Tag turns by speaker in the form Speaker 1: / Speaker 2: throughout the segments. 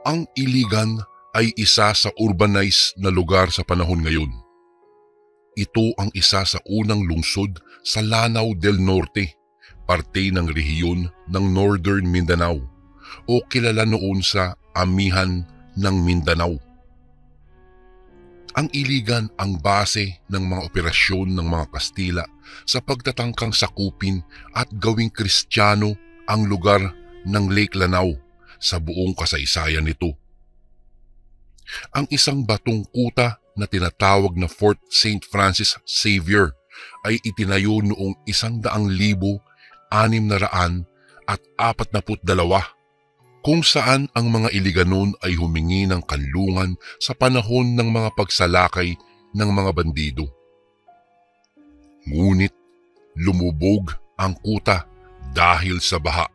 Speaker 1: Ang Iligan ay isa sa urbanized na lugar sa panahon ngayon. Ito ang isa sa unang lungsod sa Lanao del Norte, parte ng rehiyon ng Northern Mindanao o kilala noon sa Amihan ng Mindanao. Ang Iligan ang base ng mga operasyon ng mga Kastila sa pagtatangkang sakupin at gawing Kristiyano ang lugar ng Lake Lanao sa buong kasaysayan nito. Ang isang batong kuta na tinatawag na Fort St. Francis Xavier ay itinayo noong 100,642 kung saan ang mga Iliganon ay humingi ng kanlungan sa panahon ng mga pagsalakay ng mga bandido. Ngunit lumubog ang kuta dahil sa baha.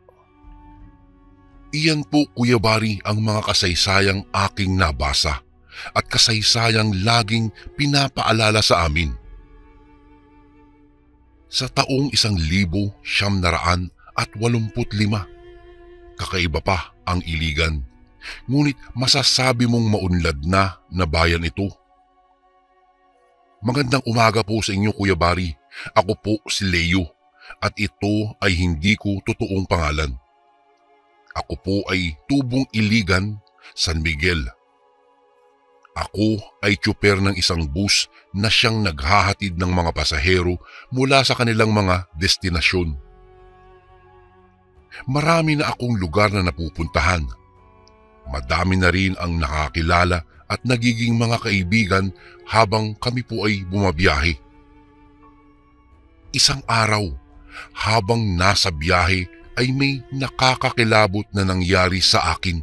Speaker 1: Iyan po, Kuya Bari, ang mga kasaysayang aking nabasa at kasaysayang laging pinapaalala sa amin. Sa taong 1985, kakaiba pa ang Iligan, ngunit masasabi mong maunlad na bayan ito. Magandang umaga po sa inyo, Kuya Bari. Ako po si Leo at ito ay hindi ko totoong pangalan. Ako po ay Tubong Iligan, San Miguel. Ako ay tsuper ng isang bus na siyang naghahatid ng mga pasahero mula sa kanilang mga destinasyon. Marami na akong lugar na napupuntahan. Madami na rin ang nakakilala at nagiging mga kaibigan habang kami po ay bumabiyahe. Isang araw, habang nasa biyahe, ay may nakakakilabot na nangyari sa akin.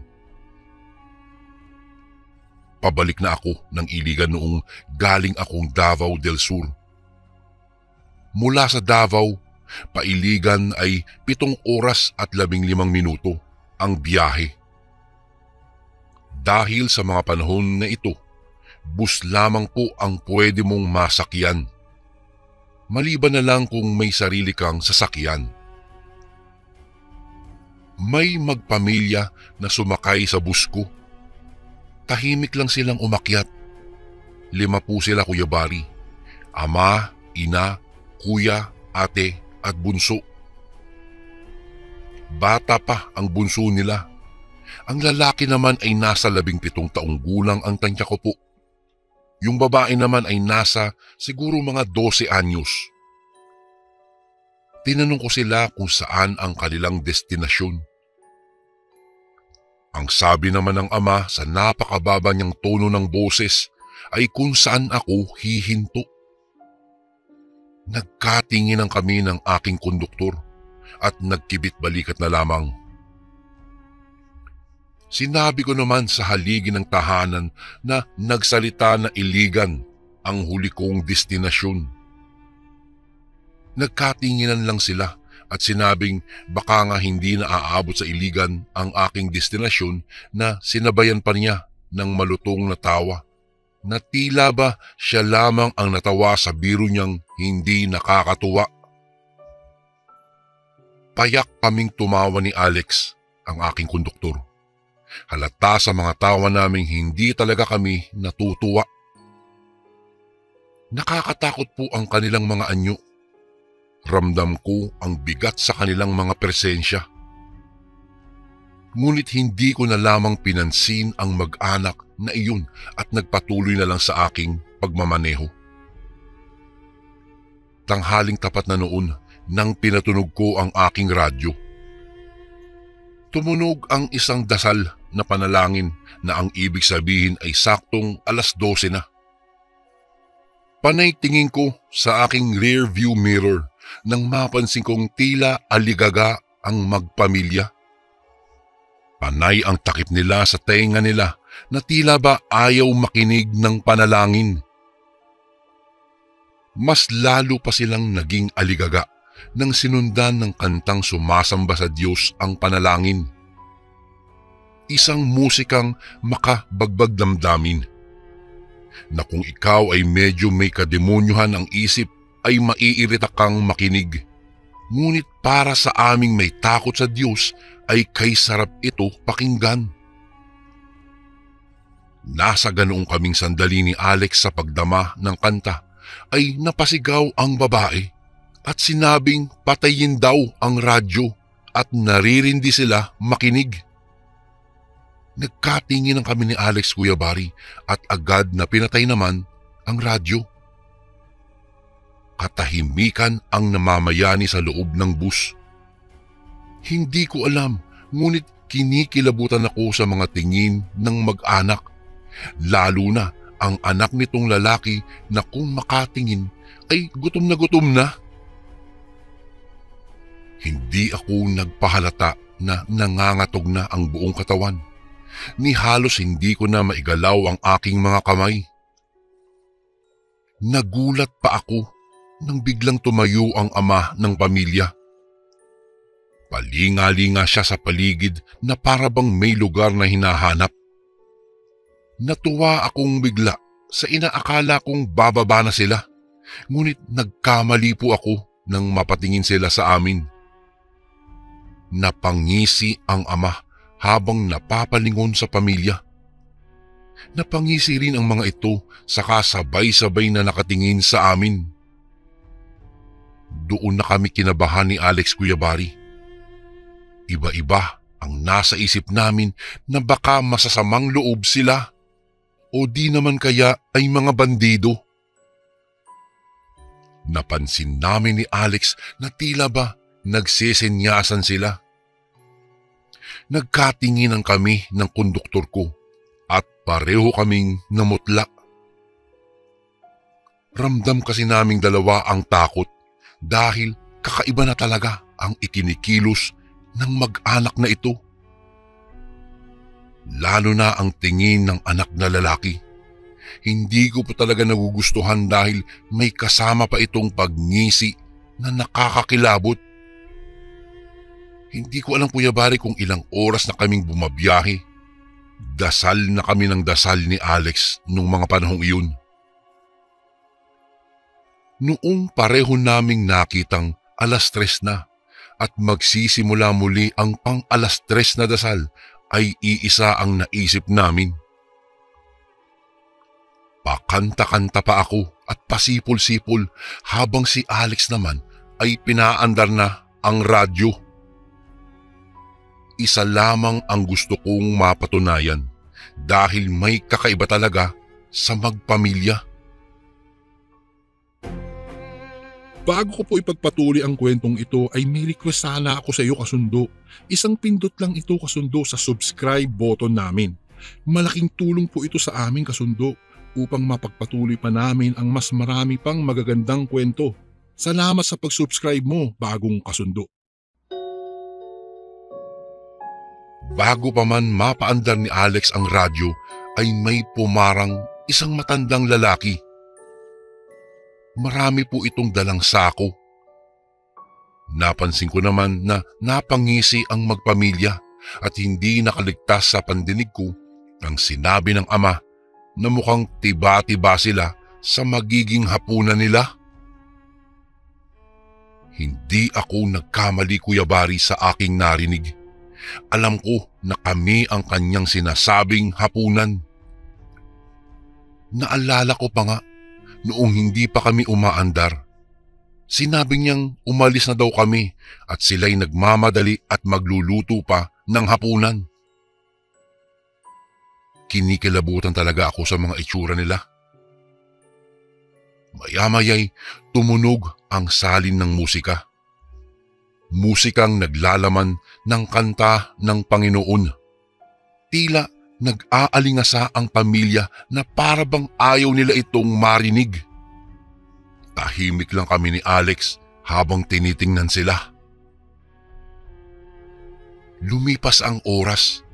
Speaker 1: Pabalik na ako ng Iligan noong galing akong Davao del Sur. Mula sa Davao, pa-Iligan ay 7 oras at 15 minuto ang biyahe. Dahil sa mga panahon na ito, bus lamang po ang pwede mong masakyan. Maliban na lang kung may sarili kang sasakyan. May magpamilya na sumakay sa bus ko. Tahimik lang silang umakyat. 5 po sila, Kuya Bari. Ama, ina, kuya, ate at bunso. Bata pa ang bunso nila. Ang lalaki naman ay nasa 17 taong gulang ang tansya ko po. Yung babae naman ay nasa siguro mga 12 anyos. Tinanong ko sila kung saan ang kanilang destinasyon. Ang sabi naman ng ama sa napakababa niyang tono ng boses ay kung saan ako hihinto. Nagkatinginan kami ng aking konduktor at nagkibit-balikat na lamang. Sinabi ko naman sa haligi ng tahanan na nagsalita na Iligan ang huli kong destinasyon. Nagkatinginan lang sila at sinabing baka nga hindi na aabot sa Iligan ang aking destinasyon na sinabayan pa niya ng malutong na tawa na tila ba siya lamang ang natawa sa biro niyang hindi nakakatuwa. Payak kaming tumawa ni Alex, ang aking konduktor. Halata sa mga tawa naming hindi talaga kami natutuwa. Nakakatakot po ang kanilang mga anyo. Ramdam ko ang bigat sa kanilang mga presensya. Ngunit hindi ko na lamang pinansin ang mag-anak na iyon at nagpatuloy na lang sa aking pagmamaneho. Tanghaling tapat na noon nang pinatunog ko ang aking radyo. Tumunog ang isang dasal na panalangin na ang ibig sabihin ay saktong 12:00 na. Panay tingin ko sa aking rear view mirror nang mapansin kong tila aligaga ang magpamilya. Panay ang takip nila sa tenga nila na tila ba ayaw makinig ng panalangin. Mas lalo pa silang naging aligaga nang sinundan ng kantang sumasamba sa Diyos ang panalangin. Isang musikang makabagbag damdamin na kung ikaw ay medyo may kademonyohan ang isip ay maiirita kang makinig. Ngunit para sa aming may takot sa Diyos ay kay sarap ito pakinggan. Nasa ganoong kaming sandali ni Alex sa pagdama ng kanta ay napasigaw ang babae at sinabing patayin daw ang radyo at naririndi sila makinig. Nagkatingin ang kami ni Alex, Kuya Bari, at agad na pinatay naman ang radyo. Katahimikan ang namamayani sa loob ng bus. Hindi ko alam, ngunit kinikilabutan ako sa mga tingin ng mag-anak, lalo na ang anak nitong lalaki na kung makatingin ay gutom na. Hindi ako nagpahalata na nangangatog na ang buong katawan. Ni halos hindi ko na maigalaw ang aking mga kamay. Nagulat pa ako nang biglang tumayo ang ama ng pamilya. Palinga-linga siya sa paligid na para bang may lugar na hinahanap. Natuwa akong bigla sa inaakala kong bababa na sila, ngunit nagkamali po ako nang mapatingin sila sa amin. Napangisi ang ama habang napapalingon sa pamilya. Napangisi rin ang mga ito saka sabay-sabay na nakatingin sa amin. Doon na kami kinabahan ni Alex, Kuya Bari. Iba-iba ang nasa isip namin na baka masasamang loob sila o di naman kaya ay mga bandido. Napansin namin ni Alex na tila ba nagsesenyasan sila. Nagkatinginan kami ng konduktor ko at pareho kaming namutla. Ramdam kasi naming dalawa ang takot dahil kakaiba na talaga ang ikinikilos ng mag-anak na ito. Lalo na ang tingin ng anak na lalaki. Hindi ko po talaga nagugustuhan dahil may kasama pa itong pagngisi na nakakakilabot. Hindi ko alam, Kuya Bari, kung ilang oras na kaming bumabiyahe. Dasal na kami ng dasal ni Alex nung mga panahong iyon. Noong pareho naming nakitang 3:00 na at magsisimula muli ang pang 3:00 na dasal ay iisa ang naisip namin. Pakanta-kanta pa ako at pasipol-sipol habang si Alex naman ay pinaandar na ang radyo. Isa lamang ang gusto kong mapatunayan dahil may kakaiba talaga sa magpamilya.
Speaker 2: Bago ko po ipagpatuloy ang kwentong ito ay may request sana ako sa iyo, kasundo. Isang pindot lang ito, kasundo, sa subscribe button namin. Malaking tulong po ito sa amin, kasundo, upang mapagpatuloy pa namin ang mas marami pang magagandang kwento. Salamat sa pag-subscribe mo, bagong kasundo.
Speaker 1: Bago pa man mapaandar ni Alex ang radyo ay may pumarang isang matandang lalaki. Marami po itong dalang sako. Napansin ko naman na napangisi ang magpamilya at hindi nakaligtas sa pandinig ko ang sinabi ng ama na mukhang tiba-tiba sila sa magiging hapunan nila. Hindi ako nagkamali, Kuya Bari, sa aking narinig. Alam ko na kami ang kanyang sinasabing hapunan. Naalala ko pa nga, noong hindi pa kami umaandar, sinabi niyang umalis na daw kami at sila'y nagmamadali at magluluto pa ng hapunan. Kinikilabutan talaga ako sa mga itsura nila. Maya-maya'y tumunog ang salin ng musika. Musikang naglalaman ng kanta ng Panginoon. Tila nag-aalingasa ang pamilya na para bang ayaw nila itong marinig. Tahimik lang kami ni Alex habang tinitingnan sila. Lumipas ang oras.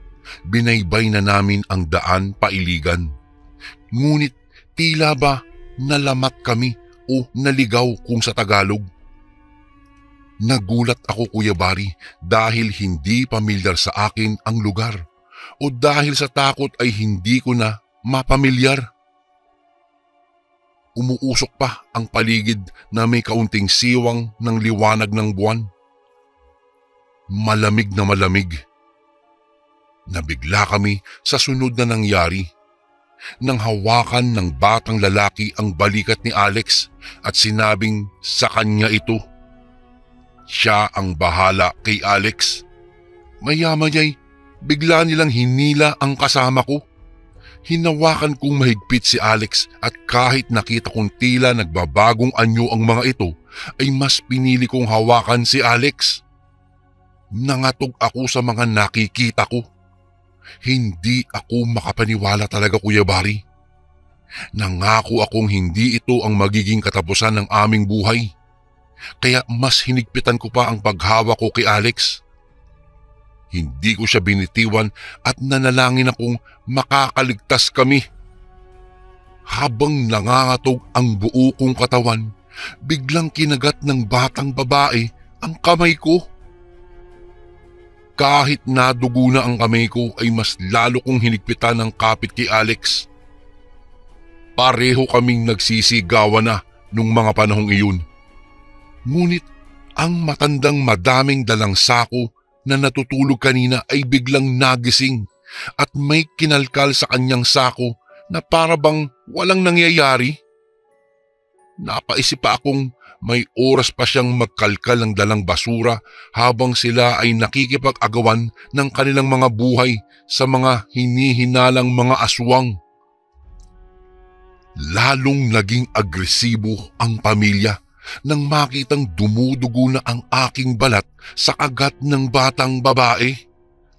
Speaker 1: Binaybay na namin ang daan pailigan. Ngunit tila ba nalamat kami o naligaw kung sa Tagalog. Nagulat ako, Kuya Bari, dahil hindi pamilyar sa akin ang lugar o dahil sa takot ay hindi ko na mapamilyar. Umuusok pa ang paligid na may kaunting siwang ng liwanag ng buwan. Malamig na malamig. Nabigla kami sa sunod na nangyari. nang hawakan ng batang lalaki ang balikat ni Alex at sinabing sa kanya ito. Siya ang bahala kay Alex. Maya-maya'y bigla nilang hinila ang kasama ko. Hinawakan kong mahigpit si Alex at kahit nakita kong tila nagbabagong anyo ang mga ito, ay mas pinili kong hawakan si Alex. Nangatog ako sa mga nakikita ko. Hindi ako makapaniwala talaga, Kuya Barry. Nangako akong hindi ito ang magiging katapusan ng aming buhay. Kaya mas hinigpitan ko pa ang paghawak ko kay Alex. Hindi ko siya binitiwan at nanalangin akong makakaligtas kami. Habang nangangatog ang buo kong katawan, biglang kinagat ng batang babae ang kamay ko. Kahit nadugo na ang kamay ko ay mas lalo kong hinigpitan ng kapit kay Alex. Pareho kaming nagsisigawan na nung mga panahong iyon. Ngunit ang matandang madaming dalang sako na natutulog kanina ay biglang nagising at may kinalkal sa kanyang sako na para bang walang nangyayari. Napaisip pa akong may oras pa siyang magkalkal ng dalang basura habang sila ay nakikipag-agawan ng kanilang mga buhay sa mga hinihinalang mga aswang. Lalong naging agresibo ang pamilya nang makitang dumudugo na ang aking balat sa kagat ng batang babae.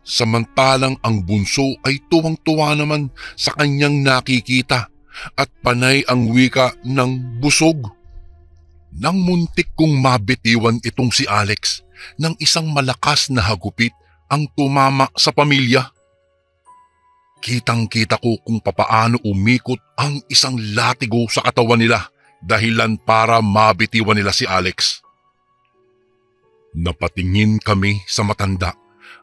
Speaker 1: Samantalang ang bunso ay tuwang-tuwa naman sa kanyang nakikita at panay ang wika ng busog. Nang muntik kong mabitiwan itong si Alex, nang isang malakas na hagupit ang tumama sa pamilya. Kitang-kita ko kung papaano umikot ang isang latigo sa katawan nila dahilan para mabitiwan nila si Alex. Napatingin kami sa matanda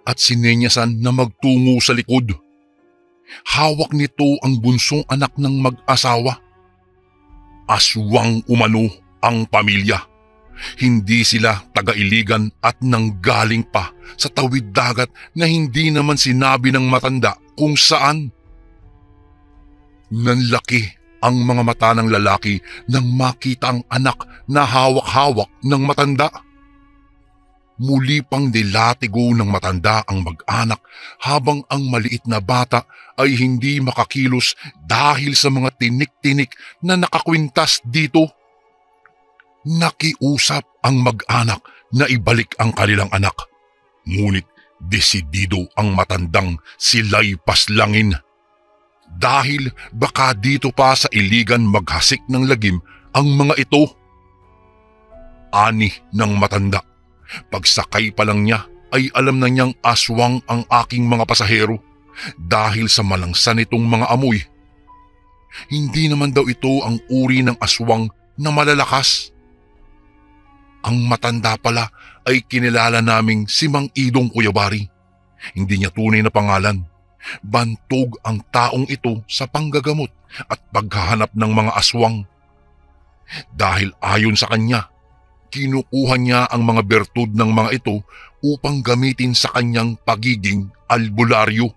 Speaker 1: at sinenyasan na magtungo sa likod. Hawak nito ang bunsong anak ng mag-asawa. Aswang umano ang pamilya. Hindi sila taga-iligan at nanggaling pa sa tawid dagat na hindi naman sinabi ng matanda kung saan. Nanlaki ang mga mata ng lalaki nang makita ang anak na hawak-hawak ng matanda. Muli pang nilatigo ng matanda ang mag-anak habang ang maliit na bata ay hindi makakilos dahil sa mga tinik-tinik na nakakwintas dito. Nakiusap ang mag-anak na ibalik ang kanilang anak. Ngunit desidido ang matandang sila'y paslangin. Dahil baka dito pa sa iligan maghasik ng lagim ang mga ito. Ani ng matanda. Pagsakay pa lang niya ay alam na niyang aswang ang aking mga pasahero dahil sa malangsan nitong mga amoy. Hindi naman daw ito ang uri ng aswang na malalakas. Ang matanda pala ay kinilala naming si Mang Idong, Kuya Barry. Hindi niya tunay na pangalan. Bantog ang taong ito sa panggagamot at paghahanap ng mga aswang. Dahil ayon sa kanya, kinukuha niya ang mga bertud ng mga ito upang gamitin sa kanyang pagiging albularyo.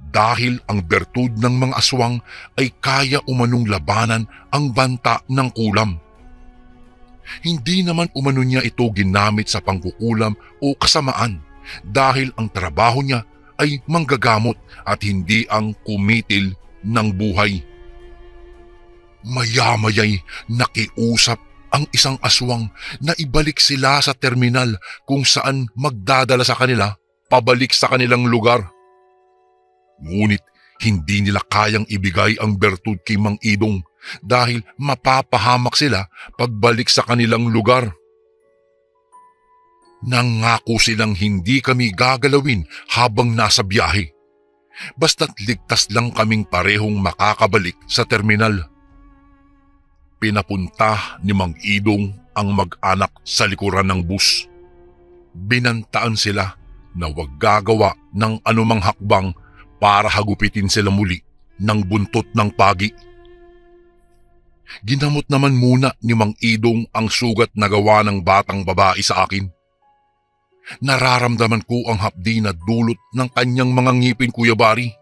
Speaker 1: Dahil ang bertud ng mga aswang ay kaya umanong labanan ang banta ng kulam. Hindi naman umano niya ito ginamit sa pangkukulam o kasamaan dahil ang trabaho niya ay manggagamot at hindi ang kumitil ng buhay. Maya-maya'y nakiusap ang isang aswang na ibalik sila sa terminal kung saan magdadala sa kanila pabalik sa kanilang lugar. Ngunit hindi nila kayang ibigay ang bertud kay Mang Idong dahil mapapahamak sila pagbalik sa kanilang lugar. Nangako silang hindi kami gagalawin habang nasa biyahe. Basta't ligtas lang kaming parehong makakabalik sa terminal. Pinapunta ni Mang Idong ang mag-anak sa likuran ng bus. Binantaan sila na huwag gagawa ng anumang hakbang para hagupitin sila muli ng buntot ng pagi. Ginamot naman muna ni Mang Idong ang sugat na gawa ng batang babae sa akin. Nararamdaman ko ang hapdi na dulot ng kanyang mga ngipin, Kuya Barry.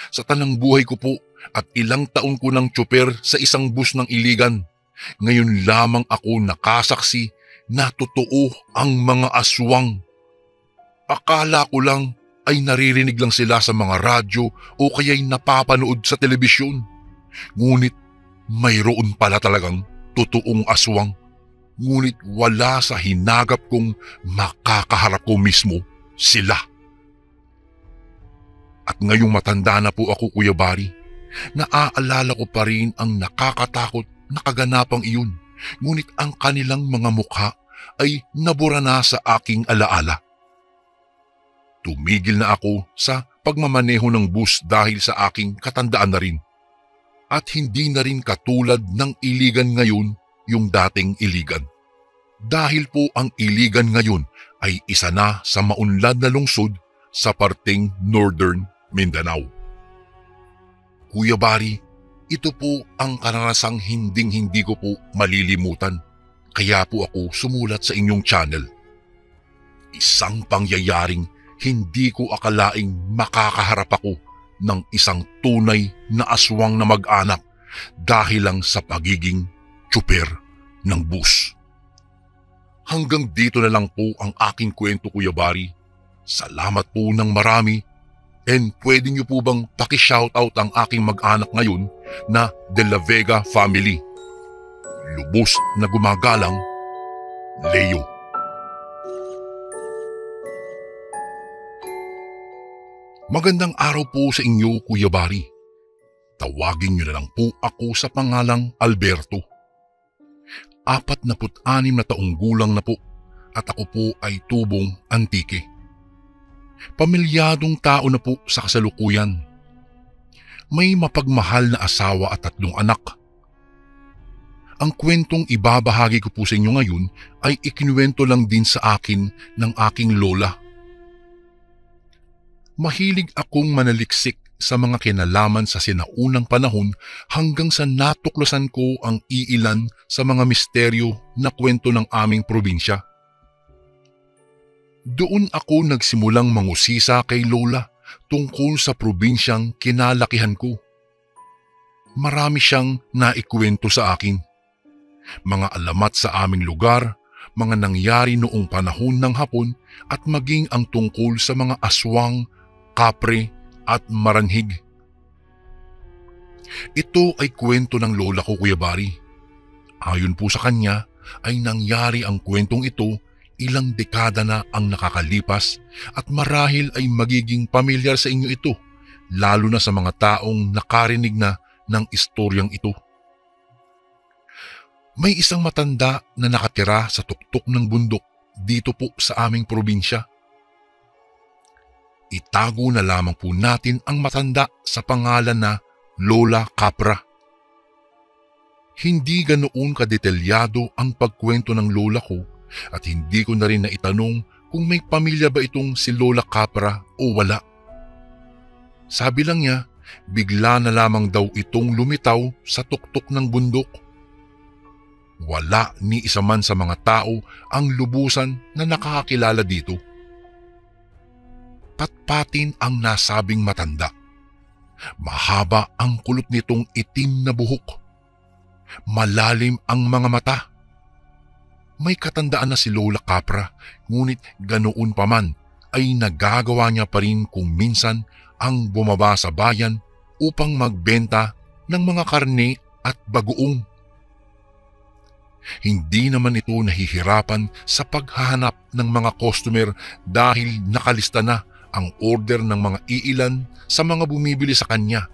Speaker 1: Sa tanang buhay ko po at ilang taon ko ng tsuper sa isang bus ng Iligan, ngayon lamang ako nakasaksi na totoo ang mga aswang. Akala ko lang ay naririnig lang sila sa mga radyo o kaya'y napapanood sa telebisyon. Ngunit mayroon pala talagang totoong aswang. Ngunit wala sa hinagap kong makakaharap ko mismo sila. At ngayong matanda na po ako, Kuya Bari, naaalala ko pa rin ang nakakatakot na kaganapang iyon. Ngunit ang kanilang mga mukha ay nabura na sa aking alaala. Tumigil na ako sa pagmamaneho ng bus dahil sa aking katandaan na rin. At hindi na rin katulad ng Iligan ngayon yung dating Iligan. Dahil po ang Iligan ngayon ay isa na sa maunlad na lungsod sa parteng Northern Mindanao. Kuya Bari, ito po ang karanasang hinding-hindi ko po malilimutan. Kaya po ako sumulat sa inyong channel. Isang pangyayaring hindi ko akalaing makakaharap ako ng isang tunay na aswang na mag-anak dahil lang sa pagiging tsuper ng bus. Hanggang dito na lang po ang aking kwento, Kuya Bari. Salamat po ng marami and pwede niyo po bang paki-shoutout ang aking mag-anak ngayon na De La Vega family. Lubos na gumagalang, Leo. Magandang araw po sa inyo, Kuya Bari. Tawagin niyo na lang po ako sa pangalang Alberto. 46 na taong gulang na po at ako po ay tubong antike. Pamilyadong tao na po sa kasalukuyan. May mapagmahal na asawa at 3 anak. Ang kwentong ibabahagi ko po sa inyo ngayon ay ikinuwento lang din sa akin ng aking lola. Mahilig akong manaliksik sa mga kinalaman sa sinaunang panahon hanggang sa natuklasan ko ang iilan sa mga misteryo na kwento ng aming probinsya. Doon ako nagsimulang mangusisa kay Lola tungkol sa probinsyang kinalakihan ko. Marami siyang naikwento sa akin. Mga alamat sa aming lugar, mga nangyari noong panahon ng Hapon at maging ang tungkol sa mga aswang, kapre at maranhig. Ito ay kwento ng lola ko, Kuya Bari. Ayon po sa kanya ay nangyari ang kwentong ito ilang dekada na ang nakakalipas at marahil ay magiging pamilyar sa inyo ito, lalo na sa mga taong nakarinig na ng istoryang ito. May isang matanda na nakatira sa tuktok ng bundok dito po sa aming probinsya. Itago na lamang po natin ang matanda sa pangalan na Lola Capra. Hindi ganoon kadetalyado ang pagkwento ng lola ko at hindi ko na rin naitanong kung may pamilya ba itong si Lola Capra o wala. Sabi lang niya, bigla na lamang daw itong lumitaw sa tuktok ng bundok. Wala ni isa man sa mga tao ang lubusan na nakakakilala dito. Patpatin ang nasabing matanda. Mahaba ang kulot nitong itim na buhok. Malalim ang mga mata. May katandaan na si Lola Capra, ngunit ganoon pa man ay nagagawa niya pa rin kung minsan ang bumaba sa bayan upang magbenta ng mga karne at bagoong. Hindi naman ito nahihirapan sa paghahanap ng mga customer dahil nakalista na ang order ng mga iilan sa mga bumibili sa kanya,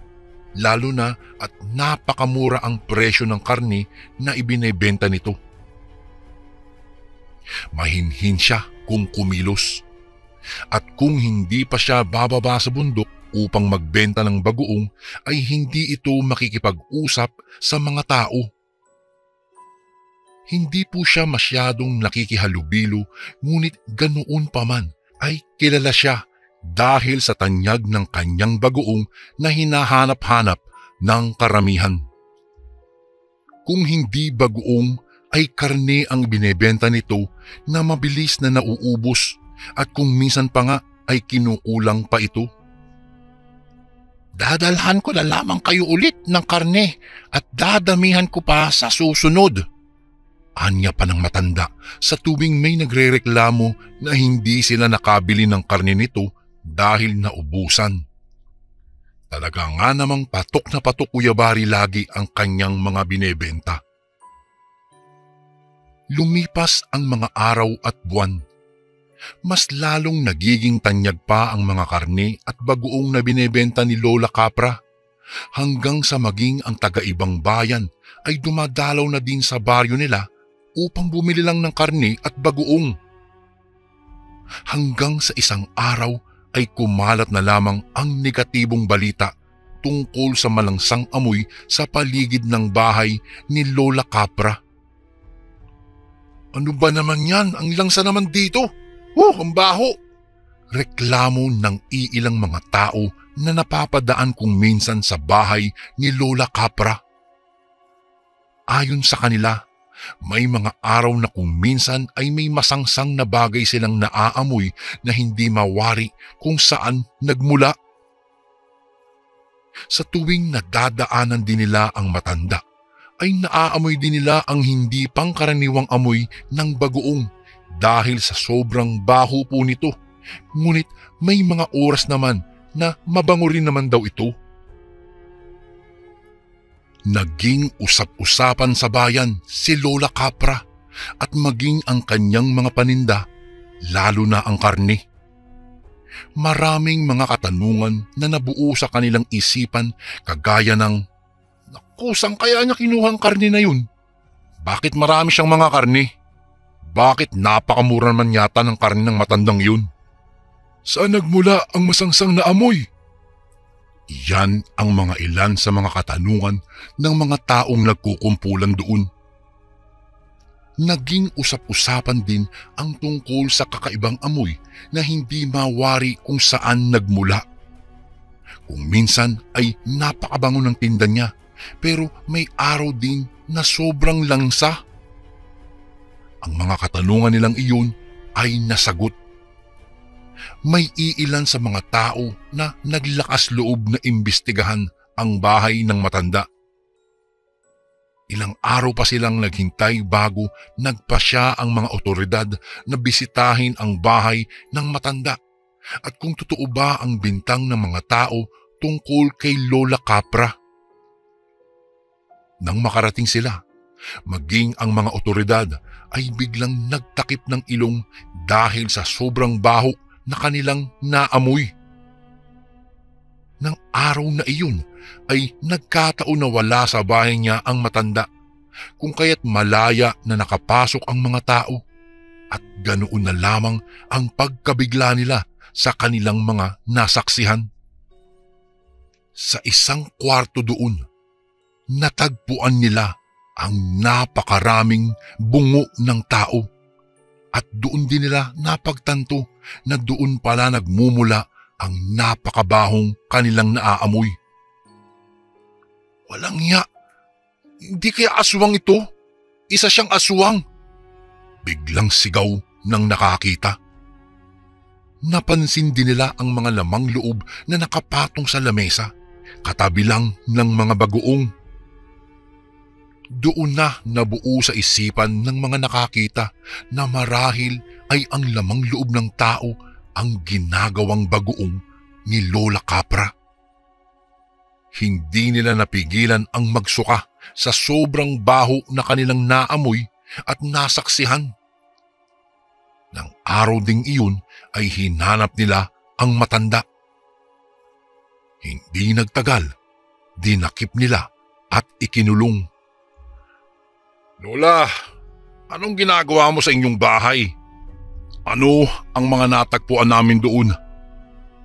Speaker 1: lalo na at napakamura ang presyo ng karne na ibinebenta nito. Mahinhin siya kung kumilos, at kung hindi pa siya bababa sa bundok upang magbenta ng bagoong ay hindi ito makikipag-usap sa mga tao. Hindi po siya masyadong nakikihalubilo, ngunit ganoon pa man ay kilala siya dahil sa tanyag ng kanyang bagoong na hinahanap-hanap ng karamihan. Kung hindi bagoong ay karne ang binebenta nito na mabilis na nauubos at kung minsan pa nga ay kinukulang pa ito. Dadalhan ko na lamang kayo ulit ng karne at dadamihan ko pa sa susunod. Anya pa ng matanda sa tuwing may nagrereklamo na hindi sila nakabili ng karne nito dahil naubusan. Talaga nga namang patok na patok Kuya Bari lagi ang kanyang mga binebenta. Lumipas ang mga araw at buwan. Mas lalong nagiging tanyag pa ang mga karne at bagoong na binebenta ni Lola Capra hanggang sa maging ang taga-ibang bayan ay dumadalaw na din sa baryo nila upang bumili lang ng karne at bagoong. Hanggang sa isang araw ay kumalat na lamang ang negatibong balita tungkol sa malangsang amoy sa paligid ng bahay ni Lola Capra. Ano ba naman yan? Ang langsa naman dito. Ang baho! Reklamo ng iilang mga tao na napapadaan kung minsan sa bahay ni Lola Capra. Ayon sa kanila, may mga araw na kung minsan ay may masangsang na bagay silang naaamoy na hindi mawari kung saan nagmula. Sa tuwing nadadaanan din nila ang matanda, ay naaamoy din nila ang hindi pangkaraniwang amoy ng bagoong dahil sa sobrang baho po nito. Ngunit may mga oras naman na mabango rin naman daw ito. Naging usap-usapan sa bayan si Lola Capra at maging ang kanyang mga paninda, lalo na ang karne. Maraming mga katanungan na nabuo sa kanilang isipan kagaya ng, naku, saan kaya niya kinuha ang karne na yun? Bakit marami siyang mga karne? Bakit napakamura naman yata ng karne ng matandang yun? Saan nagmula ang masangsang na amoy? Yan ang mga ilan sa mga katanungan ng mga taong nagkukumpulan doon. Naging usap-usapan din ang tungkol sa kakaibang amoy na hindi mawari kung saan nagmula. Kung minsan ay napakabango ng tinda niya, pero may araw din na sobrang langsa. Ang mga katanungan nilang iyon ay nasagot. May iilan sa mga tao na naglakas loob na imbestigahan ang bahay ng matanda. Ilang araw pa silang naghintay bago nagpasya ang mga otoridad na bisitahin ang bahay ng matanda at kung totoo ba ang bintang ng mga tao tungkol kay Lola Capra. Nang makarating sila, maging ang mga otoridad ay biglang nagtakip ng ilong dahil sa sobrang baho na kanilang naamoy. Nang araw na iyon ay nagkataon na wala sa bahay niya ang matanda, kung kaya't malaya na nakapasok ang mga tao at ganoon na lamang ang pagkabigla nila sa kanilang mga nasaksihan. Sa isang kwarto doon, natagpuan nila ang napakaraming bungo ng tao at doon din nila napagtanto na doon pala nagmumula ang napakabahong kanilang naaamoy. Walang hiya, hindi kaya aswang ito? Isa siyang aswang! Biglang sigaw ng nakakita. Napansin din nila ang mga lamang loob na nakapatong sa lamesa, katabi lang ng mga bagoong. Doon na nabuo sa isipan ng mga nakakita na marahil ay ang lamang loob ng tao ang ginagawang bagoong ni Lola Capra. Hindi nila napigilan ang magsuka sa sobrang baho na kanilang naamoy at nasaksihan. Nang araw ding iyon ay hinanap nila ang matanda. Hindi nagtagal, dinakip nila at ikinulong. Lola, anong ginagawa mo sa inyong bahay? Ano ang mga natagpuan namin doon?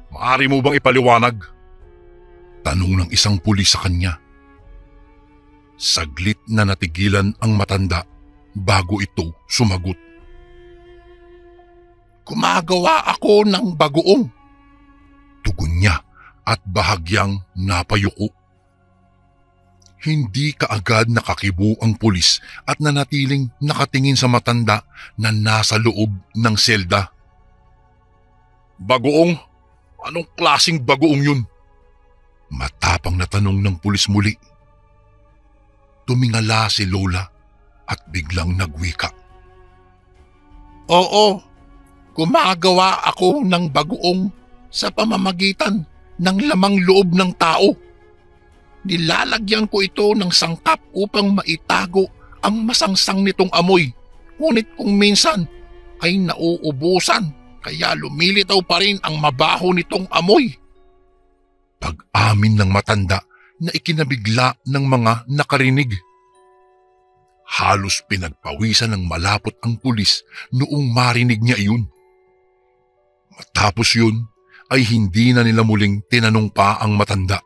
Speaker 1: Maaari mo bang ipaliwanag? Tanong ng isang pulis sa kanya. Saglit na natigilan ang matanda bago ito sumagot. Gumagawa ako ng bagoong. Tugon niya at bahagyang napayuko. Hindi kaagad nakakibo ang pulis at nanatiling nakatingin sa matanda na nasa loob ng selda. Bagoong? Anong klaseng bagoong yun? Matapang na tanong ng pulis muli. Tumingala si Lola at biglang nagwika. Oo, gumagawa ako ng bagoong sa pamamagitan ng lamang loob ng tao. Nilalagyan ko ito ng sangkap upang maitago ang masangsang nitong amoy. Ngunit kung minsan ay nauubusan, kaya lumilitaw pa rin ang mabaho nitong amoy. Pag-amin ng matanda na ikinabigla ng mga nakarinig. Halos pinagpawisan ng malapot ang pulis noong marinig niya iyon. Matapos yun ay hindi na nila muling tinanong pa ang matanda.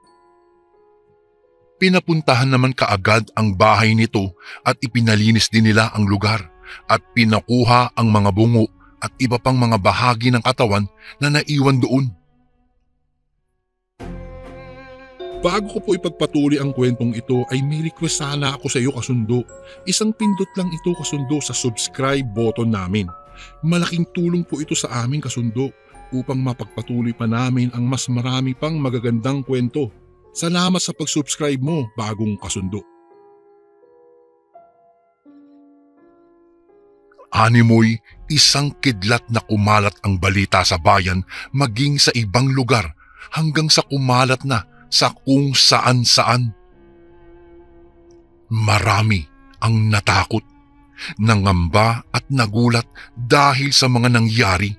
Speaker 1: Pinapuntahan naman kaagad ang bahay nito at ipinalinis din nila ang lugar at pinakuha ang mga bungo at iba pang mga bahagi ng katawan na naiwan doon.
Speaker 2: Bago ko po ipagpatuloy ang kwentong ito ay may request sana ako sa iyo kasundo. Isang pindot lang ito kasundo sa subscribe button namin. Malaking tulong po ito sa amin kasundo upang mapagpatuloy pa namin ang mas marami pang magagandang kwento. Salamat sa pag-subscribe mo, bagong kasundo.
Speaker 1: Animoy, isang kidlat na kumalat ang balita sa bayan maging sa ibang lugar hanggang sa kumalat na sa kung saan-saan. Marami ang natakot, nangamba at nagulat dahil sa mga nangyari.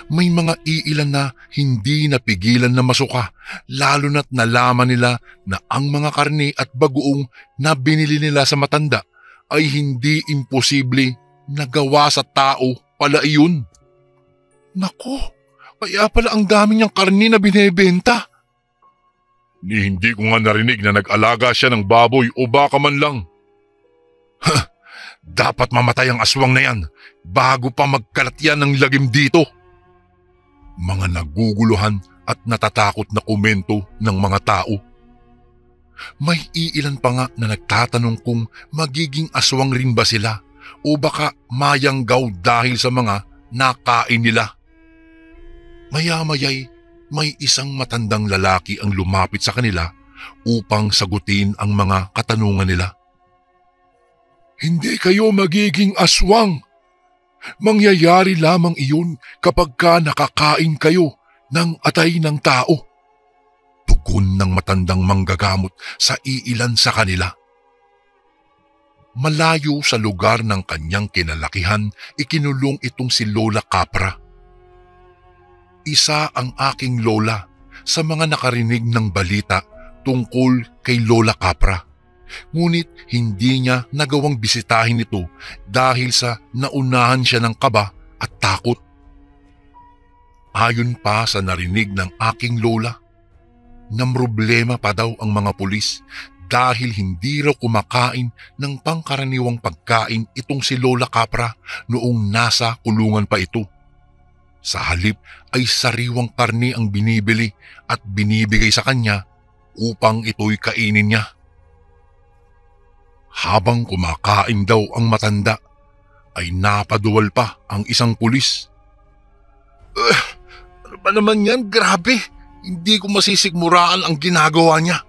Speaker 1: May mga iilan na hindi napigilan na masuka, lalo na't nalaman nila na ang mga karne at bagoong na binili nila sa matanda ay hindi imposible na gawa sa tao pala iyon. Nako, kaya pala ang dami niyang karne na binebenta. Hindi ko nga narinig na nag-alaga siya ng baboy o baka man lang. Dapat mamatay ang aswang na yan bago pa magkalat yan ng lagim dito. Mga naguguluhan at natatakot na komento ng mga tao. May iilan pa nga na nagtatanong kung magiging aswang rin ba sila o baka mayanggaw dahil sa mga nakain nila. Maya-maya'y may isang matandang lalaki ang lumapit sa kanila upang sagutin ang mga katanungan nila. Hindi kayo magiging aswang. Mangyayari lamang iyon kapag ka nakakain kayo ng atay ng tao. Tugon ng matandang manggagamot sa iilan sa kanila. Malayo sa lugar ng kanyang kinalakihan, ikinulong itong si Lola Capra. Isa ang aking lola sa mga nakarinig ng balita tungkol kay Lola Capra. Ngunit hindi niya nagawang bisitahin ito dahil sa naunahan siya ng kaba at takot. Ayon pa sa narinig ng aking lola, namroblema pa daw ang mga pulis dahil hindi raw kumakain ng pangkaraniwang pagkain itong si Lola Capra noong nasa kulungan pa ito. Sa halip ay sariwang karne ang binibili at binibigay sa kanya upang ito'y kainin niya. Habang kumakain daw ang matanda, ay napaduwal pa ang isang pulis. Ano ba naman yan? Grabe! Hindi ko masisigmuraan ang ginagawa niya.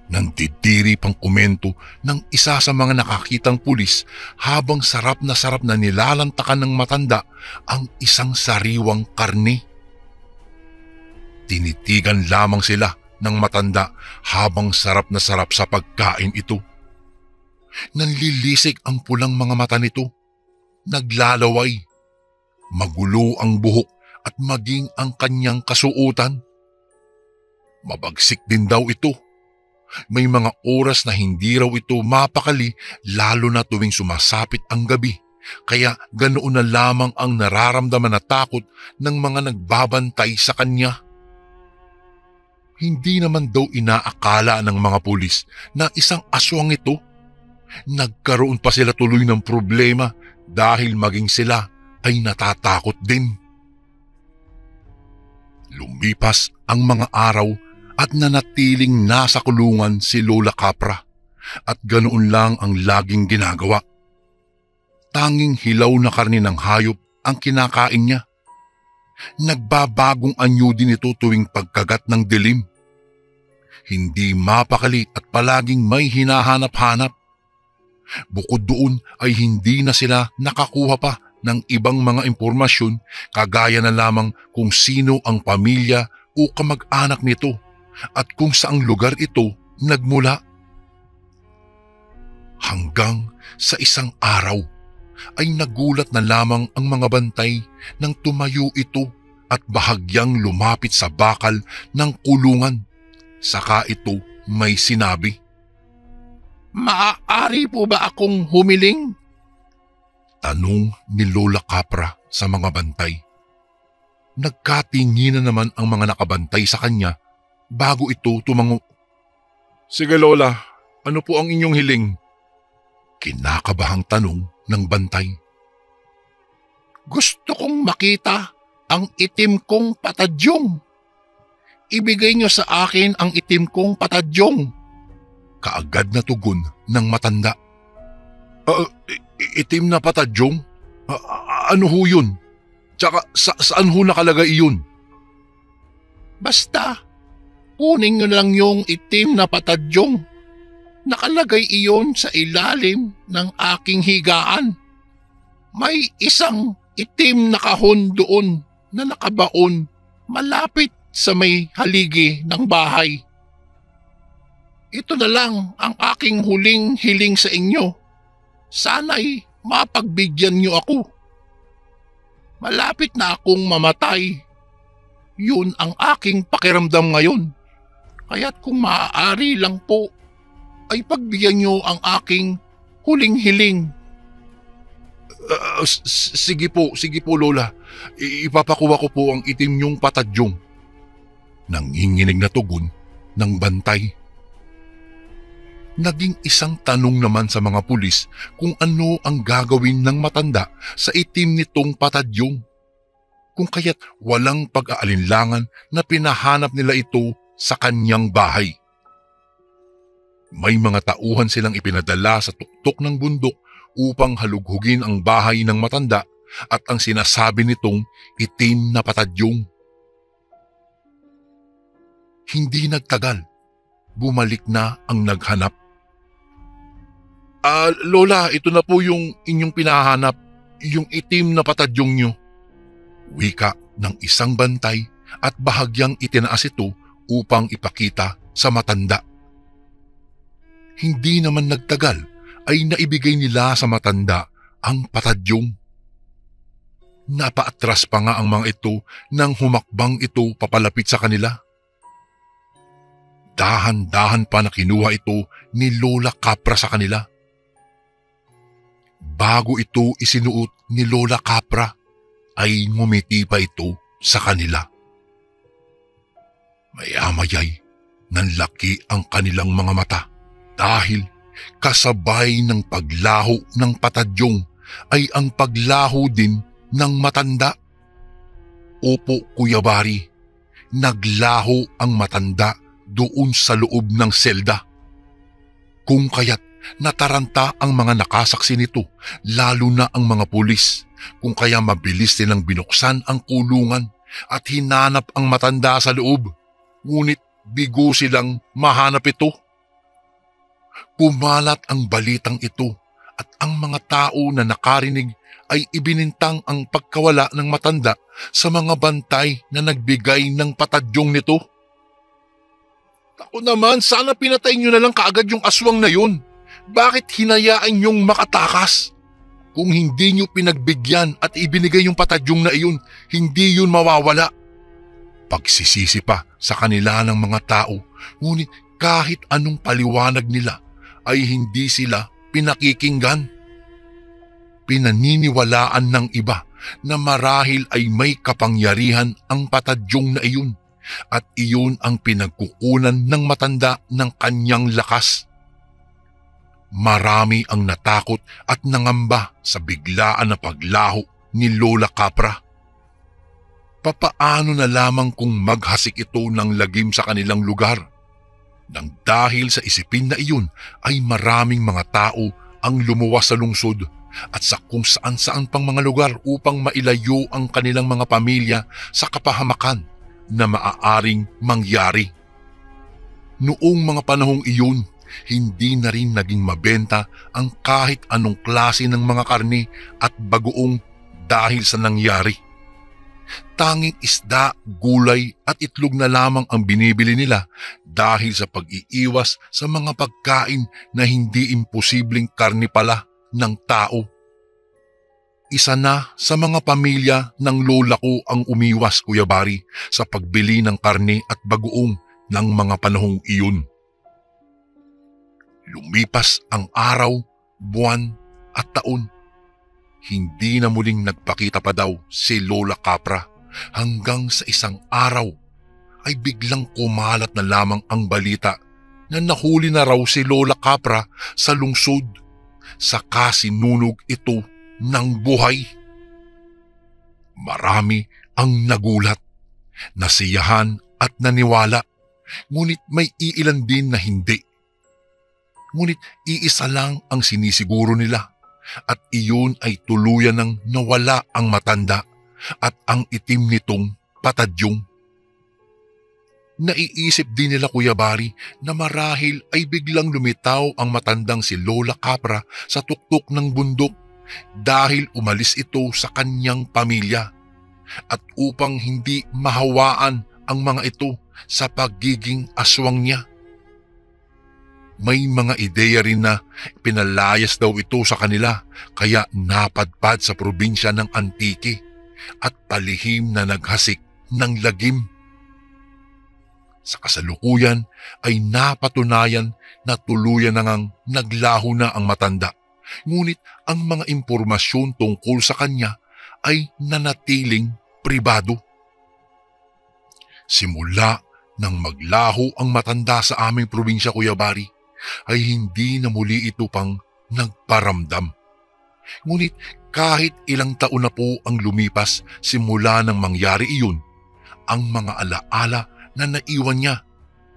Speaker 1: Nandidiri pang komento ng isa sa mga nakakitang pulis habang sarap na nilalantakan ng matanda ang isang sariwang karne. Tinitigan lamang sila ng matanda habang sarap na sarap sa pagkain ito. Nanlilisik ang pulang mga mata nito. Naglalaway. Magulo ang buhok at maging ang kanyang kasuotan. Mabagsik din daw ito. May mga oras na hindi raw ito mapakali lalo na tuwing sumasapit ang gabi. Kaya ganoon na lamang ang nararamdaman na takot ng mga nagbabantay sa kanya. Hindi naman daw inaakala ng mga pulis na isang aswang ito. Nagkaroon pa sila tuloy ng problema dahil maging sila ay natatakot din. Lumipas ang mga araw at nanatiling nasa kulungan si Lola Capra at ganoon lang ang laging ginagawa. Tanging hilaw na karne ng hayop ang kinakain niya. Nagbabagong anyo din ito tuwing pagkagat ng dilim. hindi mapakali at palaging may hinahanap-hanap. Bukod doon ay hindi na sila nakakuha pa ng ibang mga impormasyon kagaya na lamang kung sino ang pamilya o kamag-anak nito at kung saang lugar ito nagmula. Hanggang sa isang araw ay nagulat na lamang ang mga bantay nang tumayo ito at bahagyang lumapit sa bakal ng kulungan. Saka ito may sinabi, "Maaari po ba akong humiling?" Tanong ni Lola Capra sa mga bantay. Nagkatinginan naman ang mga nakabantay sa kanya bago ito tumango. "Sige Lola, ano po ang inyong hiling?" Kinakabahang tanong ng bantay. "Gusto kong makita ang itim kong patadyong. Ibigay niyo sa akin ang itim kong patadyong." Kaagad na tugon ng matanda. Itim na patadyong? Ano ho yun? Tsaka saan ho nakalagay iyon?" "Basta, kunin niyo lang yung itim na patadyong. Nakalagay iyon sa ilalim ng aking higaan. May isang itim na kahon doon na nakabaon malapit sa may haligi ng bahay. Ito na lang ang aking huling hiling sa inyo. Sana'y mapagbigyan niyo ako. Malapit na akong mamatay. Yun ang aking pakiramdam ngayon. Kaya't kung maaari lang po, ay pagbigyan niyo ang aking huling hiling." Sige po Lola. Ipapakuha ko po ang itim niyong patadyong." Nanginginig na tugon ng bantay. Naging isang tanong naman sa mga pulis kung ano ang gagawin ng matanda sa itim nitong patadyong. Kung kaya't walang pag-aalinlangan na pinahanap nila ito sa kanyang bahay. May mga tauhan silang ipinadala sa tuktok ng bundok upang halughugin ang bahay ng matanda at ang sinasabi nitong itim na patadyong. Hindi nagtagal, bumalik na ang naghanap. Lola, ito na po yung inyong pinahanap, yung itim na patadyong nyo." Wika ng isang bantay at bahagyang itinaas ito upang ipakita sa matanda. Hindi naman nagtagal ay naibigay nila sa matanda ang patadyong. Napaatras pa nga ang mga ito nang humakbang ito papalapit sa kanila. Dahan-dahan pa na kinuha ito ni Lola Capra sa kanila. Bago ito isinuot ni Lola Capra ay ngumiti pa ito sa kanila. Maya-maya'y nanlaki ang kanilang mga mata. Dahil kasabay ng paglaho ng patadyong ay ang paglaho din ng matanda. Opo, Kuya Bari, naglaho ang matanda doon sa loob ng selda. Kung kaya't nataranta ang mga nakasaksi nito, lalo na ang mga pulis, kung kaya mabilis nilang binuksan ang kulungan at hinanap ang matanda sa loob. Ngunit bigo silang mahanap ito. Pumalat ang balitang ito at ang mga tao na nakarinig ay ibinintang ang pagkawala ng matanda sa mga bantay na nagbigay ng patadyong nito. "Ako naman, sana pinatay nyo na lang kaagad yung aswang na yun. Bakit hinayaan nyong makatakas? Kung hindi nyo pinagbigyan at ibinigay yung patadyong na iyon, hindi yun mawawala." Pagsisisi pa sa kanila ng mga tao, ngunit kahit anong paliwanag nila ay hindi sila pinakikinggan. Pinaniniwalaan ng iba na marahil ay may kapangyarihan ang patadyong na iyon at iyon ang pinagkukunan ng matanda ng kanyang lakas. Marami ang natakot at nangamba sa biglaan na paglaho ni Lola Capra. Papaano na lamang kung maghasik ito ng lagim sa kanilang lugar? Nang dahil sa isipin na iyon ay maraming mga tao ang lumuwas sa lungsod at sa kung saan-saan pang mga lugar upang mailayo ang kanilang mga pamilya sa kapahamakan na maaaring mangyari. Noong mga panahong iyon, hindi na rin naging mabenta ang kahit anong klase ng mga karne at bagoong dahil sa nangyari. Tanging isda, gulay at itlog na lamang ang binibili nila dahil sa pag-iiwas sa mga pagkain na hindi imposibleng karne pala ng tao. Isa na sa mga pamilya ng lola ko ang umiwas, Kuya Bari, sa pagbili ng karne at bagoong ng mga panahong iyon. Lumipas ang araw, buwan at taon. Hindi na muling nagpakita pa daw si Lola Capra hanggang sa isang araw ay biglang kumalat na lamang ang balita na nahuli na raw si Lola Capra sa lungsod, saka sinunog ito ng buhay. Marami ang nagulat, nasiyahan at naniwala, ngunit may iilan din na hindi. Ngunit iisa lang ang sinisiguro nila at iyon ay tuluyan ng nawala ang matanda at ang itim nitong patadyong. Naiisip din nila, Kuya Bari, na marahil ay biglang lumitaw ang matandang si Lola Capra sa tuktok ng bundok dahil umalis ito sa kanyang pamilya at upang hindi mahawaan ang mga ito sa pagiging aswang niya. May mga ideya rin na pinalayas daw ito sa kanila kaya napadpad sa probinsya ng Antique at palihim na naghasik ng lagim. Sa kasalukuyan ay napatunayan na tuluyan na ngang naglaho na ang matanda, ngunit ang mga impormasyon tungkol sa kanya ay nanatiling pribado. Simula nang maglaho ang matanda sa aming probinsya, Kuya Bari, ay hindi na muli ito pang nagparamdam. Ngunit kahit ilang taon na po ang lumipas simula nang mangyari iyon, ang mga alaala na naiwan niya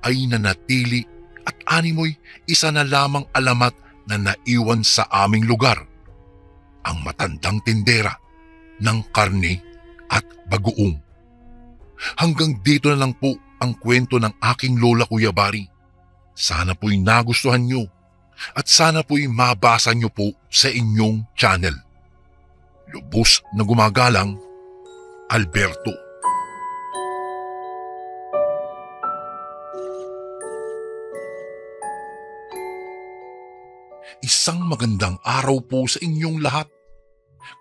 Speaker 1: ay nanatili at animoy isa na lamang alamat na naiwan sa aming lugar, ang matandang tindera ng karne at bagoong. Hanggang dito na lang po ang kwento ng aking lola, Kuya Bari. Sana po'y nagustuhan nyo at sana po'y mabasa nyo po sa inyong channel. Lubos na gumagalang, Alberto. Isang magandang araw po sa inyong lahat.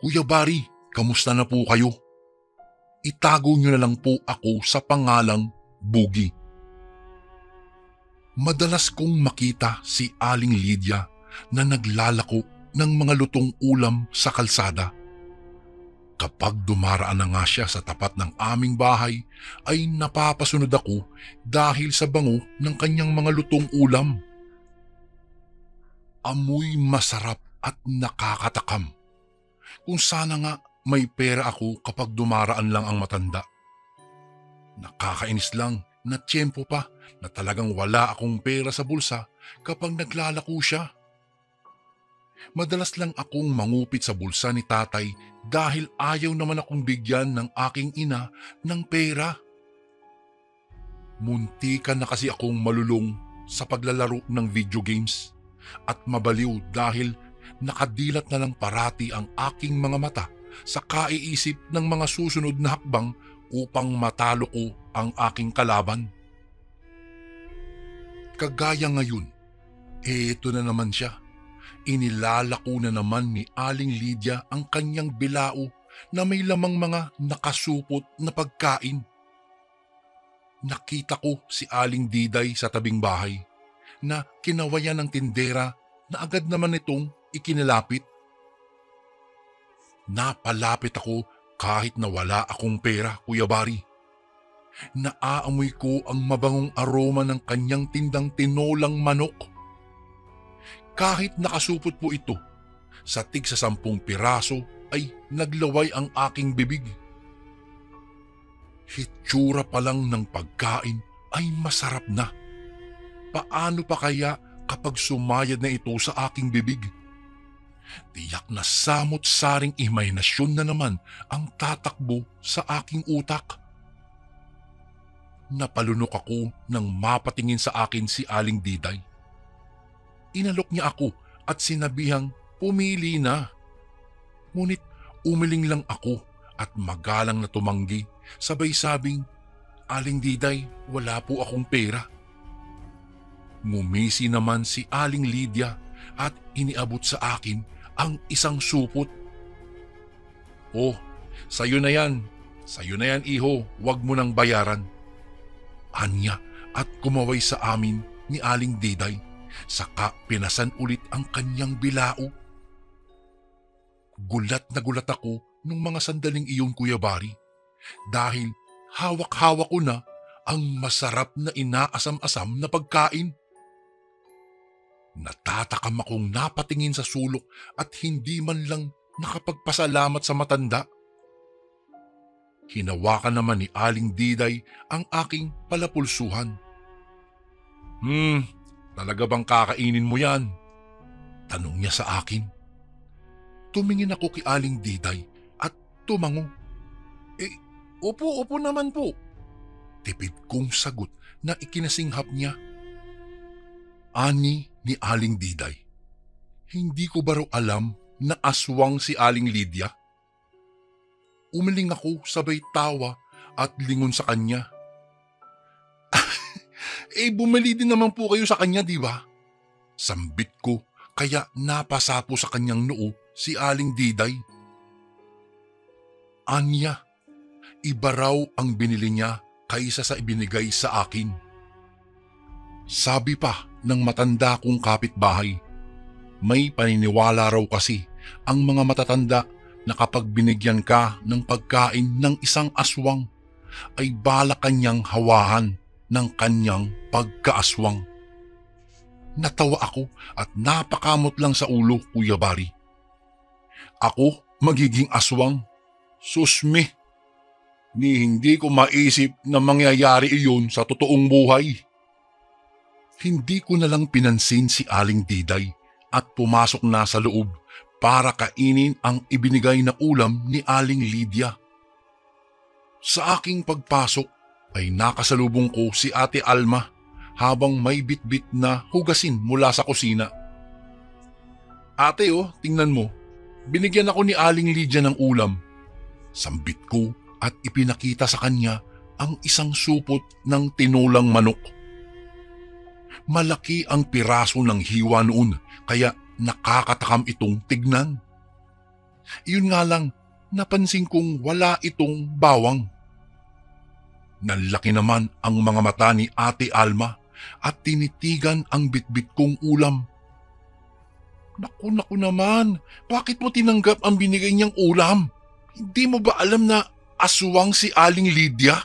Speaker 1: Kuya Bari, kamusta na po kayo? Itago nyo na lang po ako sa pangalang Bugi. Madalas kong makita si Aling Lydia na naglalako ng mga lutong ulam sa kalsada. Kapag dumaraan na nga siya sa tapat ng aming bahay ay napapasunod ako dahil sa bango ng kanyang mga lutong ulam. Amoy masarap at nakakatakam. Kung sana nga may pera ako kapag dumaraan lang ang matanda. Nakakainis lang na tiyempo pa na talagang wala akong pera sa bulsa kapag naglalako siya. Madalas lang akong mangupit sa bulsa ni tatay dahil ayaw naman akong bigyan ng aking ina ng pera. Muntikan na kasi akong malulong sa paglalaro ng video games at mabaliw dahil nakadilat na lang parati ang aking mga mata sa kaiisip ng mga susunod na hakbang upang matalo ko ang aking kalaban. Kagaya ngayon, eto na naman siya. Inilalako na naman ni Aling Lydia ang kanyang bilao na may lamang mga nakasupot na pagkain. Nakita ko si Aling Diday sa tabing bahay na kinawayan ng tindera na agad naman itong ikinilapit. Napalapit ako kahit na wala akong pera, Kuya Bari. Naaamoy ko ang mabangong aroma ng kanyang tindang tinolang manok. Kahit nakasupot po ito, sa tig sa 10 piraso ay naglaway ang aking bibig. Hitsura pa lang ng pagkain ay masarap na. Paano pa kaya kapag sumayad na ito sa aking bibig? Tiyak na samot-saring imahinasyon na naman ang tatakbo sa aking utak.
Speaker 2: Napalunok ako nang mapatingin sa akin si Aling Diday. Inalok niya ako at sinabihang pumili na. Ngunit umiling lang ako at magalang na tumanggi, sabay sabing, Aling Diday, wala po akong pera. Ngumisi naman si Aling Lydia at iniabot sa akin ang isang supot. Oh, sayo na yan. Sayo na yan, iho. Huwag mo nang bayaran. Anya at kumaway sa amin ni Aling Diday. Saka pinasan ulit ang kanyang bilao. Gulat na gulat ako nung mga sandaling iyon, Kuya Bari, dahil hawak-hawak ko na ang masarap na inaasam-asam na pagkain. Natatakam akong napatingin sa sulok at hindi man lang nakapagpasalamat sa matanda. Hinawakan naman ni Aling Diday ang aking palapulsuhan. Talaga bang kakainin mo yan? Tanong niya sa akin. Tumingin ako kay Aling Diday at tumango. Opo naman po. Tipid kong sagot na ikinasinghap niya. Ani ni Aling Diday, hindi ko ba raw alam na aswang si Aling Lydia? Umiling ako sabay tawa at lingon sa kanya. Bumali din naman po kayo sa kanya, di ba? Sambit ko, kaya napasapo sa kanyang noo si Aling Diday. Anya, iba raw ang binili niya kaysa sa ibinigay sa akin. Sabi pa ng matanda kong kapitbahay, may paniniwala raw kasi ang mga matatanda na kapag binigyan ka ng pagkain ng isang aswang ay balak kanyang hawahan ng kanyang pagkaaswang. Natawa ako at napakamot lang sa ulo, Kuya Bari. Ako magiging aswang? Susmi! Ni hindi ko maisip na mangyayari iyon sa totoong buhay. Hindi ko na lang pinansin si Aling Diday at pumasok na sa loob para kainin ang ibinigay na ulam ni Aling Lydia. Sa aking pagpasok ay nakasalubong ko si Ate Alma habang may bitbit na hugasin mula sa kusina. Ate, tingnan mo. Binigyan ako ni Aling Lydia ng ulam. Sambit ko at ipinakita sa kanya ang isang supot ng tinulang manok. Malaki ang piraso ng hiwa noon kaya nakakatakam itong tignan. Iyon nga lang, napansin kong wala itong bawang. Nanlaki naman ang mga mata ni Ate Alma at tinitigan ang bitbit kong ulam. Naku naman, bakit mo tinanggap ang binigay niyang ulam? Hindi mo ba alam na aswang si Aling Lydia?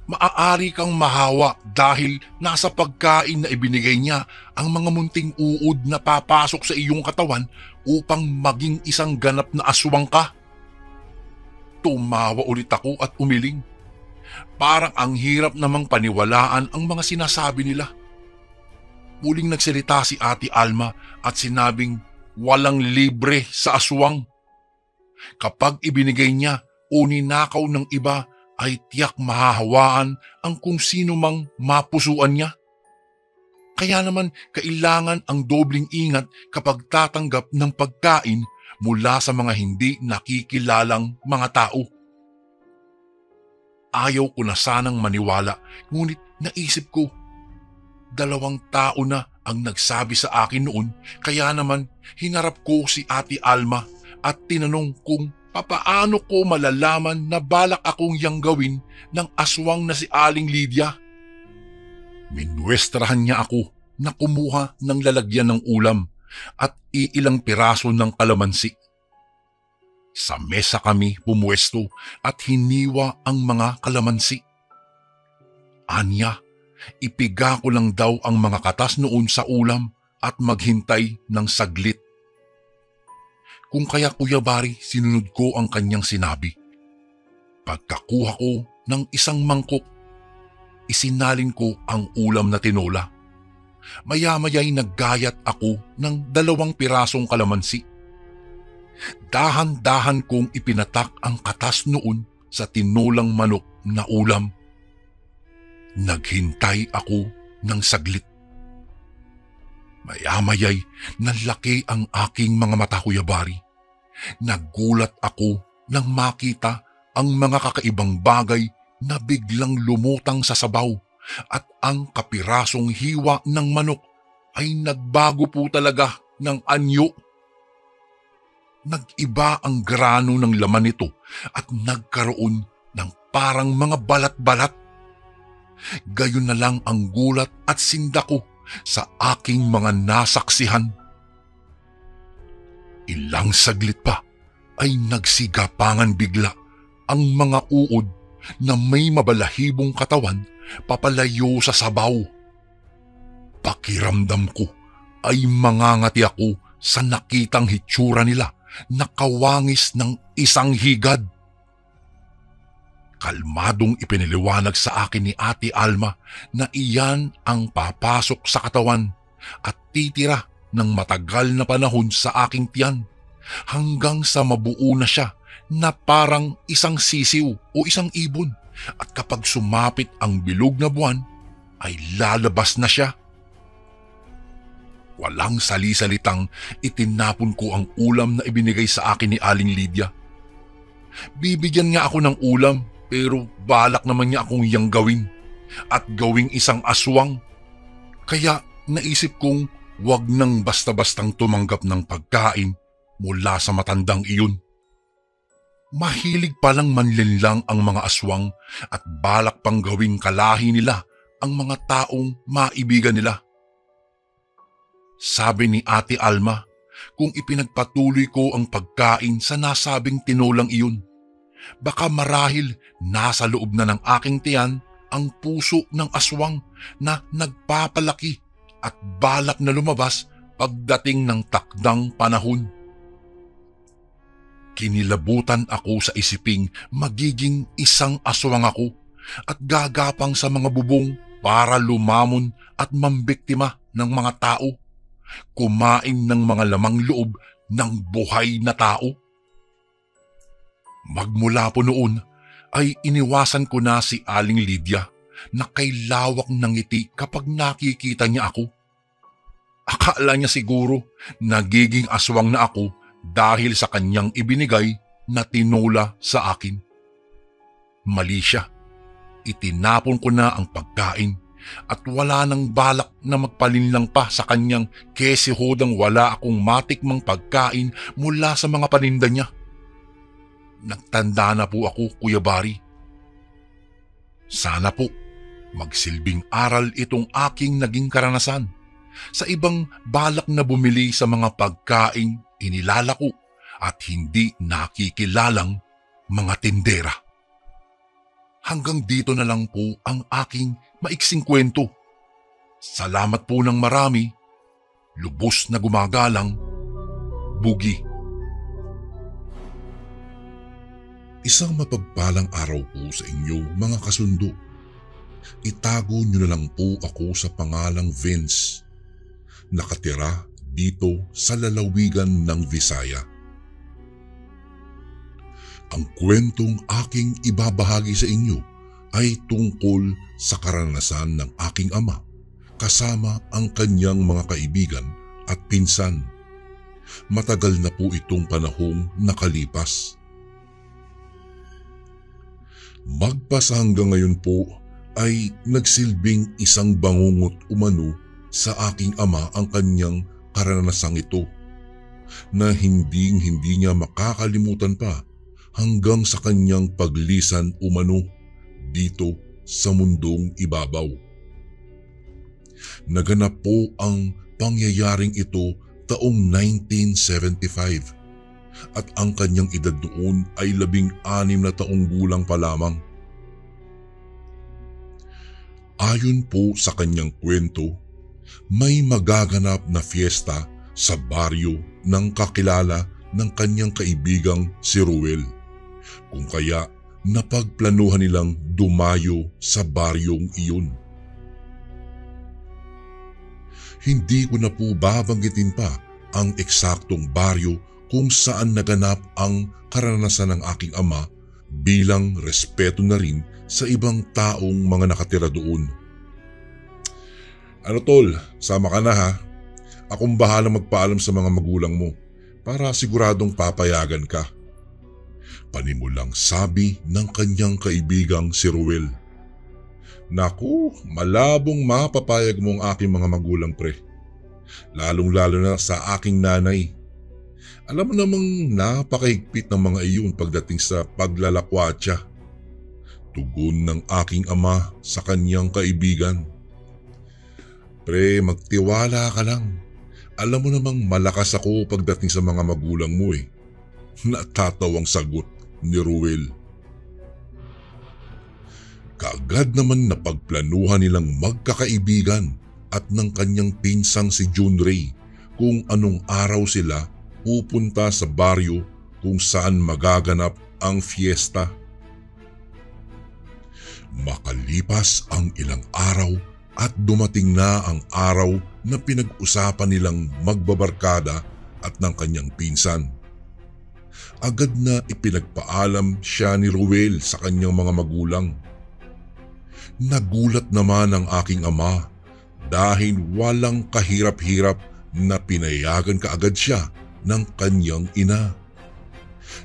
Speaker 2: Maaari kang mahawa dahil nasa pagkain na ibinigay niya ang mga munting uod na papasok sa iyong katawan upang maging isang ganap na aswang ka. Tumawa ulit ako at umiling. Parang ang hirap namang paniwalaan ang mga sinasabi nila. Muling nagsalita si Ate Alma at sinabing walang libre sa aswang. Kapag ibinigay niya o ninakaw ng iba ay tiyak mahahawaan ang kung sino mang mapusuan niya. Kaya naman kailangan ang dobling ingat kapag tatanggap ng pagkain mula sa mga hindi nakikilalang mga tao. Ayaw ko na sanang maniwala, ngunit naisip ko, 2 tao na ang nagsabi sa akin noon, kaya naman hinarap ko si Ate Alma at tinanong kung papaano ko malalaman na balak akong yanggawin ng aswang na si Aling Lydia. Minwestrahan niya ako na kumuha ng lalagyan ng ulam at iilang piraso ng kalamansi. Sa mesa kami pumuesto at hiniwa ang mga kalamansi. Anya, ipiga ko lang daw ang mga katas noon sa ulam at maghintay ng saglit. Kung kaya, Kuya Bari, sinunod ko ang kanyang sinabi. Pagkakuha ko ng isang mangkok, isinalin ko ang ulam na tinola. Maya-maya'y naggayat ako ng 2 pirasong kalamansi. Dahan-dahan kong ipinatak ang katas noon sa tinulang manok na ulam. Naghintay ako ng saglit. Maya-maya'y nanlaki ang aking mga mata, Kuya Bari. Nagulat ako nang makita ang mga kakaibang bagay na biglang lumutang sa sabaw at ang kapirasong hiwa ng manok ay nagbago po talaga ng anyo. Nag-iba ang grano ng laman nito at nagkaroon ng parang mga balat-balat. Gayon na lang ang gulat at sinda ko sa aking mga nasaksihan. Ilang saglit pa ay nagsigapangan bigla ang mga uod na may mabalahibong katawan papalayo sa sabaw. Pakiramdam ko ay mangangati ako sa nakitang hitsura nila na kawangis ng isang higad. Kalmadong ipiniliwanag sa akin ni Ate Alma na iyan ang papasok sa katawan at titira ng matagal na panahon sa aking tiyan hanggang sa mabuo na siya na parang isang sisiw o isang ibon, at kapag sumapit ang bilog na buwan ay lalabas na siya. Walang sali-salitang itinapon ko ang ulam na ibinigay sa akin ni Aling Lydia. Bibigyan nga ako ng ulam pero balak naman niya akong iyang gawin at gawing isang aswang. Kaya naisip kong wag nang basta-bastang tumanggap ng pagkain mula sa matandang iyon. Mahilig palang manlinlang ang mga aswang at balak pang gawing kalahi nila ang mga taong maibigan nila. Sabi ni Ate Alma, kung ipinagpatuloy ko ang pagkain sa nasabing tinolang iyon, baka marahil nasa loob na ng aking tiyan ang puso ng aswang na nagpapalaki at balak na lumabas pagdating ng takdang panahon. Kinilabutan ako sa isiping magiging isang aswang ako at gagapang sa mga bubong para lumamon at mambiktima ng mga tao, kumain ng mga lamang loob ng buhay na tao. Magmula po noon ay iniwasan ko na si Aling Lydia na kay lawak ng ngiti kapag nakikita niya ako. Akala niya siguro nagiging aswang na ako dahil sa kanyang ibinigay na tinola sa akin. Mali siya. Itinapon ko na ang pagkain at wala nang balak na magpalinlang pa sa kanyang kesihodang wala akong matikmang pagkain mula sa mga paninda niya. Nagtanda na po ako, Kuya Bari. Sana po magsilbing aral itong aking naging karanasan sa ibang balak na bumili sa mga pagkain inilalako at hindi nakikilalang mga tindera. Hanggang dito na lang po ang aking maiksing kwento. Salamat po ng marami. Lubos na gumagalang, Bugi. Isang mapagpalang araw po sa inyo, mga kasundo. Itago niyo na lang po ako sa pangalang Vince. Nakatira dito sa lalawigan ng Visaya. Ang kwentong aking ibabahagi sa inyo ay tungkol sa karanasan ng aking ama kasama ang kanyang mga kaibigan at pinsan. Matagal na po itong panahong nakalipas. Magpasa hanggang ngayon po ay nagsilbing isang bangungot umano sa aking ama ang kanyang karanasang ito na hindi niya makakalimutan pa hanggang sa kanyang paglisan umano dito sa mundong ibabaw. Naganap po ang pangyayaring ito taong 1975 at ang kanyang edad noon ay 16 na taong gulang pa lamang. Ayon po sa kanyang kwento, may magaganap na fiesta sa baryo ng kakilala ng kanyang kaibigang si Ruel. Kung kaya napagplanuhan nilang dumayo sa baryong iyon. Hindi ko na po babanggitin pa ang eksaktong baryo kung saan naganap ang karanasan ng aking ama bilang respeto na rin sa ibang taong mga nakatira doon. Ano tol, sama ka na ha? Akong bahala magpaalam sa mga magulang mo para siguradong papayagan ka. Panimulang sabi ng kanyang kaibigang si Ruel. Naku, malabong mapapayag mo ang aking mga magulang pre. Lalong-lalo na sa aking nanay. Alam mo namang napakahigpit ng mga iyon pagdating sa paglalakwatsa. Tugon ng aking ama sa kanyang kaibigan. Pre, magtiwala ka lang. Alam mo namang malakas ako pagdating sa mga magulang mo eh. Natatawang sagot ni Ruel. Kaagad naman napagplanuhan nilang magkakaibigan at ng kanyang pinsang si June Ray kung anong araw sila pupunta sa baryo kung saan magaganap ang fiesta. Makalipas ang ilang araw at dumating na ang araw na pinag-usapan nilang magbabarkada at ng kanyang pinsan. Agad na ipinagpaalam siya ni Ruel sa kanyang mga magulang. Nagulat naman ang aking ama dahil walang kahirap-hirap na pinayagan kaagad siya ng kanyang ina.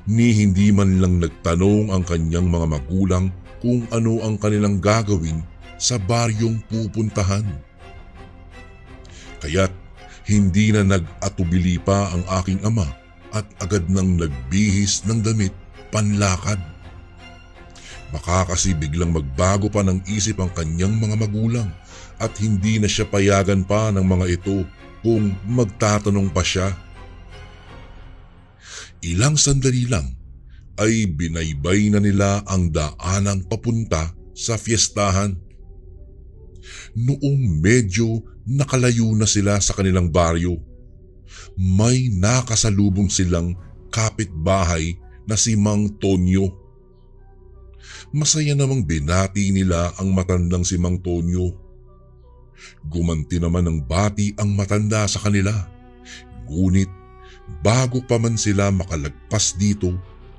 Speaker 2: Ni hindi man lang nagtanong ang kanyang mga magulang kung ano ang kanilang gagawin sa baryong pupuntahan. Kaya't hindi na nag-atubili pa ang aking ama at agad nang nagbihis ng damit panlakad. Baka kasi biglang magbago pa ng isip ang kanyang mga magulang at hindi na siya payagan pa ng mga ito kung magtatanong pa siya. Ilang sandali lang ay binaybay na nila ang daanang papunta sa fiestahan. Noong medyo nakalayo na sila sa kanilang baryo, may nakasalubong silang kapitbahay na si Mang Tonyo. Masaya namang binati nila ang matandang si Mang Tonyo. Gumanti naman ng bati ang matanda sa kanila. Ngunit bago pa man sila makalagpas dito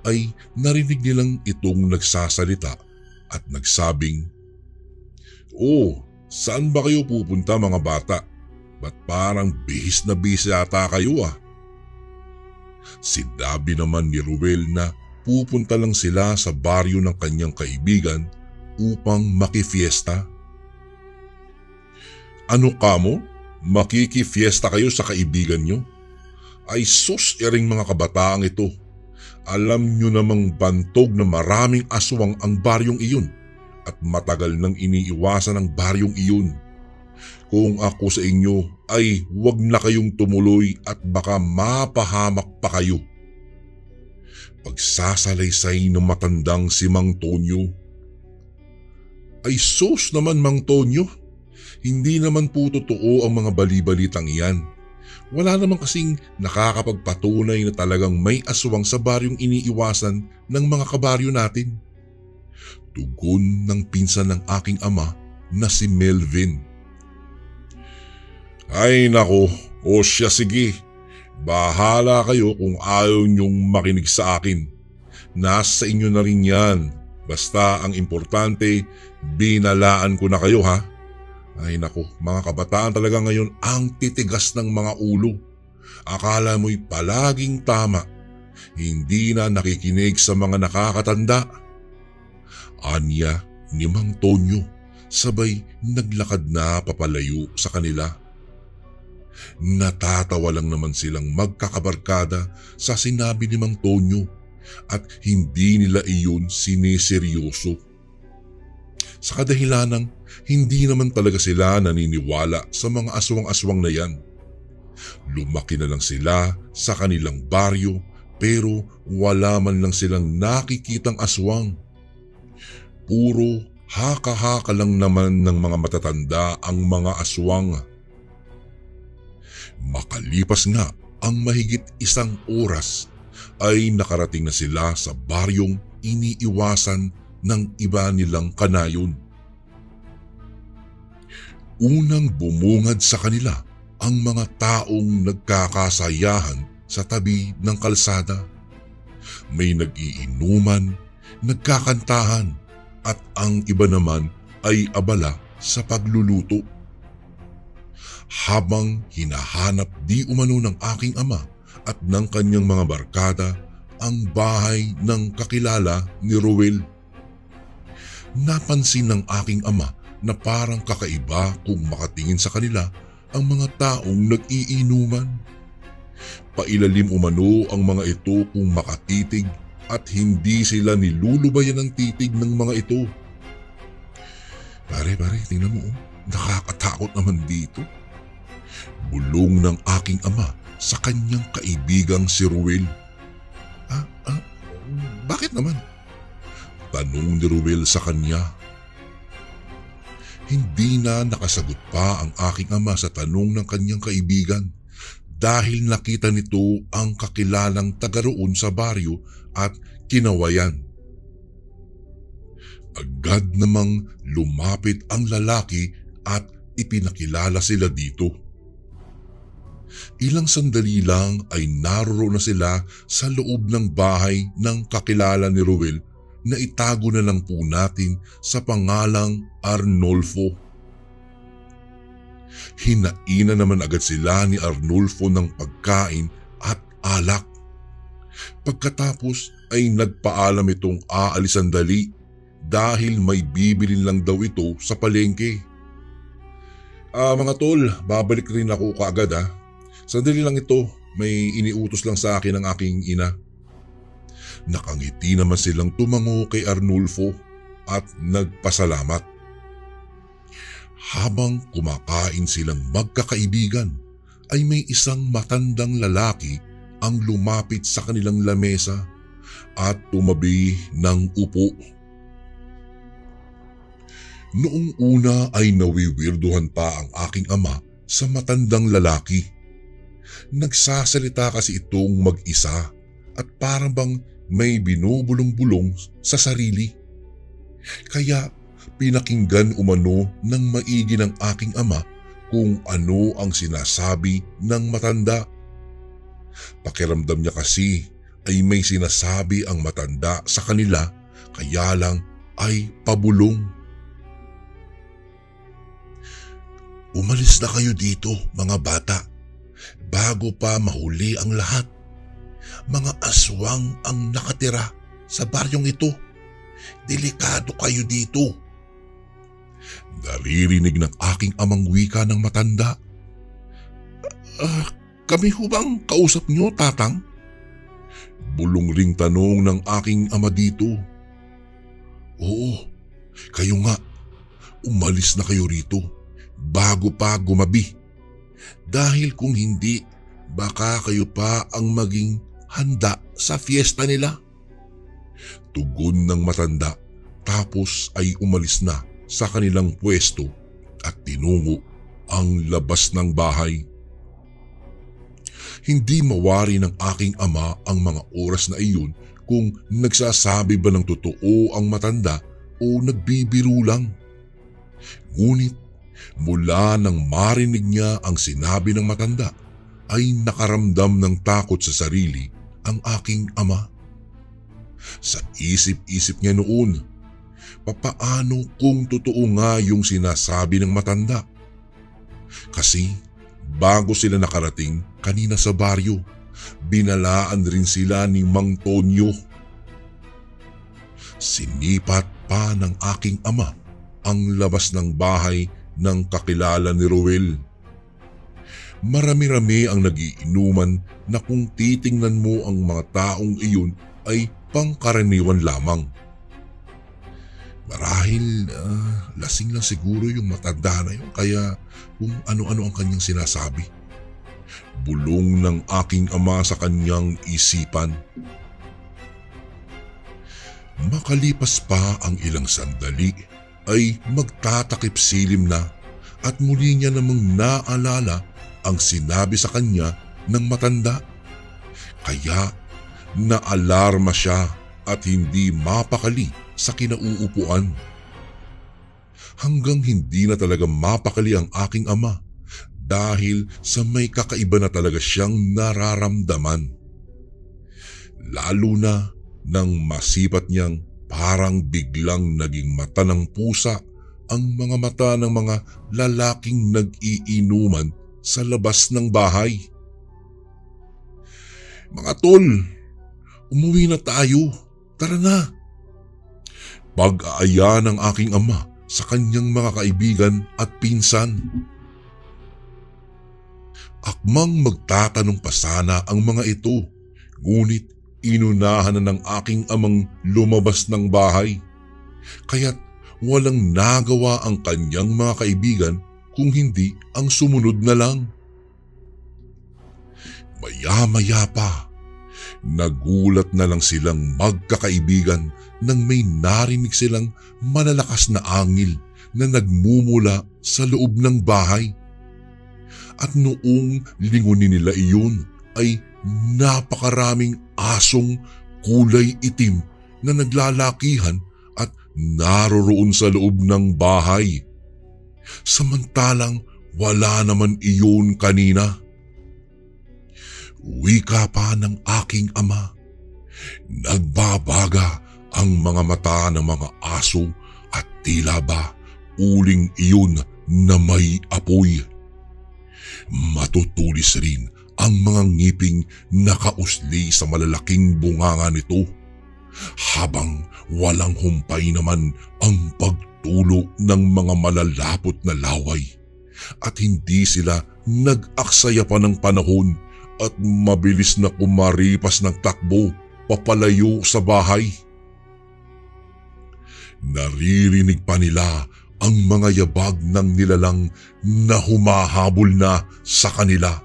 Speaker 2: ay narinig nilang itong nagsasalita at nagsabing, "Oh, saan ba kayo pupunta mga bata? Ba't parang bihis na bihis yata kayo ah?" Sinabi naman ni Ruel na pupunta lang sila sa baryo ng kanyang kaibigan upang makifiesta. Ano kamo? Makikifiesta kayo sa kaibigan nyo? Ay sus, ering mga kabataang ito. Alam nyo namang bantog na maraming aswang ang baryong iyon at matagal nang iniiwasan ang baryong iyon. Kung ako sa inyo ay huwag na kayong tumuloy at baka mapahamak pa kayo. Pagsasalaysay ng matandang si Mang Tonyo. Ay sus naman Mang Tonyo, hindi naman po totoo ang mga balibalitang iyan. Wala naman kasing nakakapagpatunay na talagang may aswang sa baryong iniiwasan ng mga kabaryo natin. Tugon ng pinsan ng aking ama na si Melvin. Ay nako, o siya sige. Bahala kayo kung ayaw niyong makinig sa akin. Nasa inyo na rin yan. Basta ang importante, binalaan ko na kayo ha. Ay nako, mga kabataan talaga ngayon ang titigas ng mga ulo. Akala mo'y palaging tama. Hindi na nakikinig sa mga nakakatanda. Anya ni Mang Tonyo, sabay naglakad na papalayo sa kanila. Natatawa lang naman silang magkakabarkada sa sinabi ni Mang Tonyo at hindi nila iyon siniseryoso. Sa kadahilanang hindi naman talaga sila naniniwala sa mga aswang-aswang na yan. Lumaki na lang sila sa kanilang baryo pero wala man lang silang nakikitang aswang. Puro haka-haka lang naman ng mga matatanda ang mga aswang. Makalipas nga ang mahigit isang oras ay nakarating na sila sa baryong iniiwasan ng iba nilang kanayon. Unang bumungad sa kanila ang mga taong nagkakasayahan sa tabi ng kalsada. May nag-iinuman, nagkakantahan at ang iba naman ay abala sa pagluluto. Habang hinahanap di umano ng aking ama at ng kanyang mga barkada ang bahay ng kakilala ni Ruel, napansin ng aking ama na parang kakaiba kung makatingin sa kanila ang mga taong nag-iinuman. Pailalim umano ang mga ito kung makatitig at hindi sila nilulubayan ng titig ng mga ito. Pare, tingnan mo, nakakatakot naman dito. Bulong ng aking ama sa kanyang kaibigang si Ruel. Bakit naman? Tanong ni Ruel sa kanya. Hindi na nakasagot pa ang aking ama sa tanong ng kanyang kaibigan dahil nakita nito ang kakilalang taga roon sa baryo at kinawayan. Agad namang lumapit ang lalaki at ipinakilala sila dito. Ilang sandali lang ay naroon na sila sa loob ng bahay ng kakilala ni Ruel na itago na lang po natin sa pangalang Arnulfo. Hinaina naman agad sila ni Arnulfo ng pagkain at alak. Pagkatapos ay nagpaalam itong aalis sandali dahil may bibilin lang daw ito sa palengke. Mga tol, babalik rin ako kaagad ha. Sandali lang ito, may iniutos lang sa akin ng aking ina. Nakangiti naman silang tumango kay Arnulfo at nagpasalamat. Habang kumakain silang magkakaibigan, ay may isang matandang lalaki ang lumapit sa kanilang lamesa at tumabi ng upo. Noong una ay nawiwirduhan pa ang aking ama sa matandang lalaki. Nagsasalita kasi itong mag-isa at parang bang may binubulong-bulong sa sarili. Kaya pinakinggan umano ng maigi ng aking ama kung ano ang sinasabi ng matanda. Pakiramdam niya kasi ay may sinasabi ang matanda sa kanila kaya lang ay pabulong. Umalis na kayo dito mga bata bago pa mahuli ang lahat. Mga aswang ang nakatira sa baryong ito. Delikado kayo dito. Naririnig ng aking amang wika ng matanda. Kami ho bang kausap niyo, tatang? Bulong ring tanong ng aking ama dito. Oo, kayo nga. Umalis na kayo rito bago pa gumabi. Dahil kung hindi, baka kayo pa ang maging handa sa fiesta nila. Tugon ng matanda tapos ay umalis na sa kanilang pwesto at tinungo ang labas ng bahay. Hindi mawari ng aking ama ang mga oras na iyon kung nagsasabi ba ng totoo ang matanda o nagbibiro lang. Ngunit mula nang marinig niya ang sinabi ng matanda ay nakaramdam ng takot sa sarili ang aking ama. Sa isip-isip niya noon, papaano kung totoo nga yung sinasabi ng matanda? Kasi bago sila nakarating kanina sa baryo, binalaan rin sila ni Mang Tonyo. Sinipat pa ng aking ama ang labas ng bahay ng kakilala ni Ruel. Marami-rami ang nagiinuman na kung titingnan mo ang mga taong iyon ay pangkaraniwan lamang. Marahil lasing lang siguro yung matanda na yun kaya kung ano-ano ang kanyang sinasabi. Bulong ng aking ama sa kanyang isipan. Makalipas pa ang ilang sandali ay magtatakip silim na at muli niya namang naalala ang sinabi sa kanya ng matanda. Kaya naalarma siya at hindi mapakali sa kinauupuan. Hanggang hindi na talaga mapakali ang aking ama dahil sa may kakaiba na talaga siyang nararamdaman. Lalo na nang masipat niyang parang biglang naging mata ng pusa ang mga mata ng mga lalaking nag-iinuman sa labas ng bahay. "Mga tol, umuwi na tayo. Tara na." Pag-aaya ng aking ama sa kanyang mga kaibigan at pinsan. Akmang magtatanong pa sana ang mga ito, ngunit inunahan na ng aking amang lumabas ng bahay. Kaya't walang nagawa ang kanyang mga kaibigan kung hindi ang sumunod na lang. Maya-maya pa, nagulat na lang silang magkakaibigan nang may narinig silang malalakas na angil na nagmumula sa loob ng bahay. At noong lingunin nila iyon ay napakaraming asong kulay itim na naglalakihan at naroroon sa loob ng bahay. Samantalang wala naman iyon kanina. Wika pa ng aking ama, nagbabaga ang mga mata ng mga aso at tila ba uling iyon na may apoy. Matutulis rin ang mga ngiping nakausli sa malalaking bunganga nito, habang walang humpay naman ang pagtulo ng mga malalapot na laway, at hindi sila nag-aksaya pa ng panahon at mabilis na kumaripas ng takbo papalayo sa bahay. Naririnig pa nila ang mga yabag ng nilalang na humahabol na sa kanila,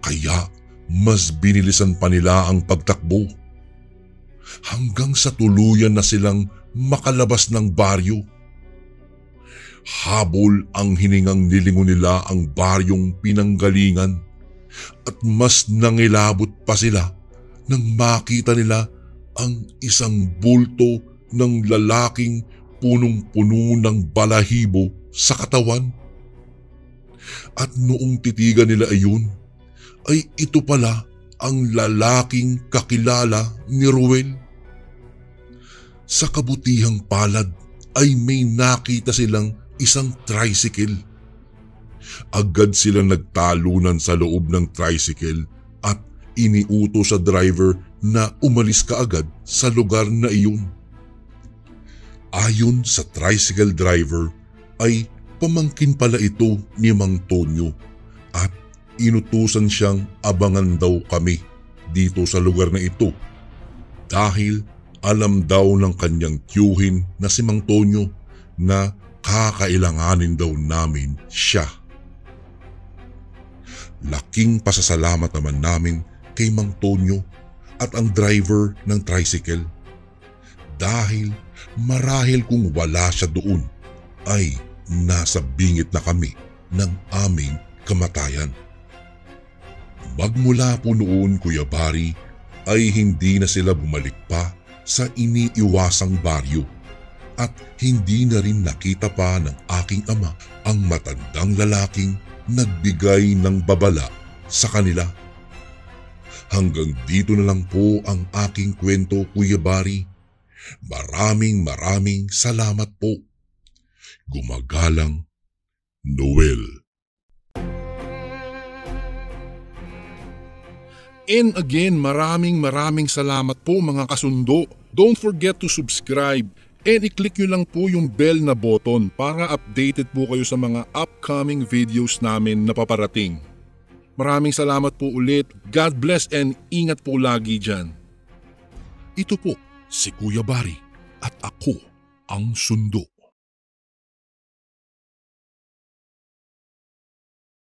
Speaker 2: kaya mas binilisan pa nila ang pagtakbo, hanggang sa tuluyan na silang makalabas ng baryo. Habol ang hiningang nilingon nila ang baryong pinanggalingan, at mas nangilabot pa sila nang makita nila ang isang bulto ng lalaking punong-puno ng balahibo sa katawan. At noong titigan nila iyon, ay ito pala ang lalaking kakilala ni Ruel. Sa kabutihang palad ay may nakita silang isang tricycle. Agad silang nagtalunan sa loob ng tricycle at iniuto sa driver na umalis kaagad sa lugar na iyon. Ayon sa tricycle driver ay pamangkin pala ito ni Mang Tonyo, at inutusan siyang abangan daw kami dito sa lugar na ito dahil alam daw ng kanyang tiyuhin na si Mang Tonyo na kakailanganin daw namin siya. Laking pasasalamat naman namin kay Mang Tonyo at ang driver ng tricycle, dahil marahil kung wala siya doon ay nasa bingit na kami ng aming kamatayan. Magmula po noon, Kuya Bari, ay hindi na sila bumalik pa sa iniiwasang baryo, at hindi na rin nakita pa ng aking ama ang matandang lalaking nagbigay ng babala sa kanila. Hanggang dito na lang po ang aking kwento, Kuya Bari. Maraming salamat po. Gumagalang, Noel. And again, maraming salamat po mga kasundo. Don't forget to subscribe and i-click nyo lang po yung bell na button para updated po kayo sa mga upcoming videos namin na paparating. Maraming salamat po ulit. God bless and ingat po lagi dyan. Ito po si Kuya Bari at ako ang Sundo.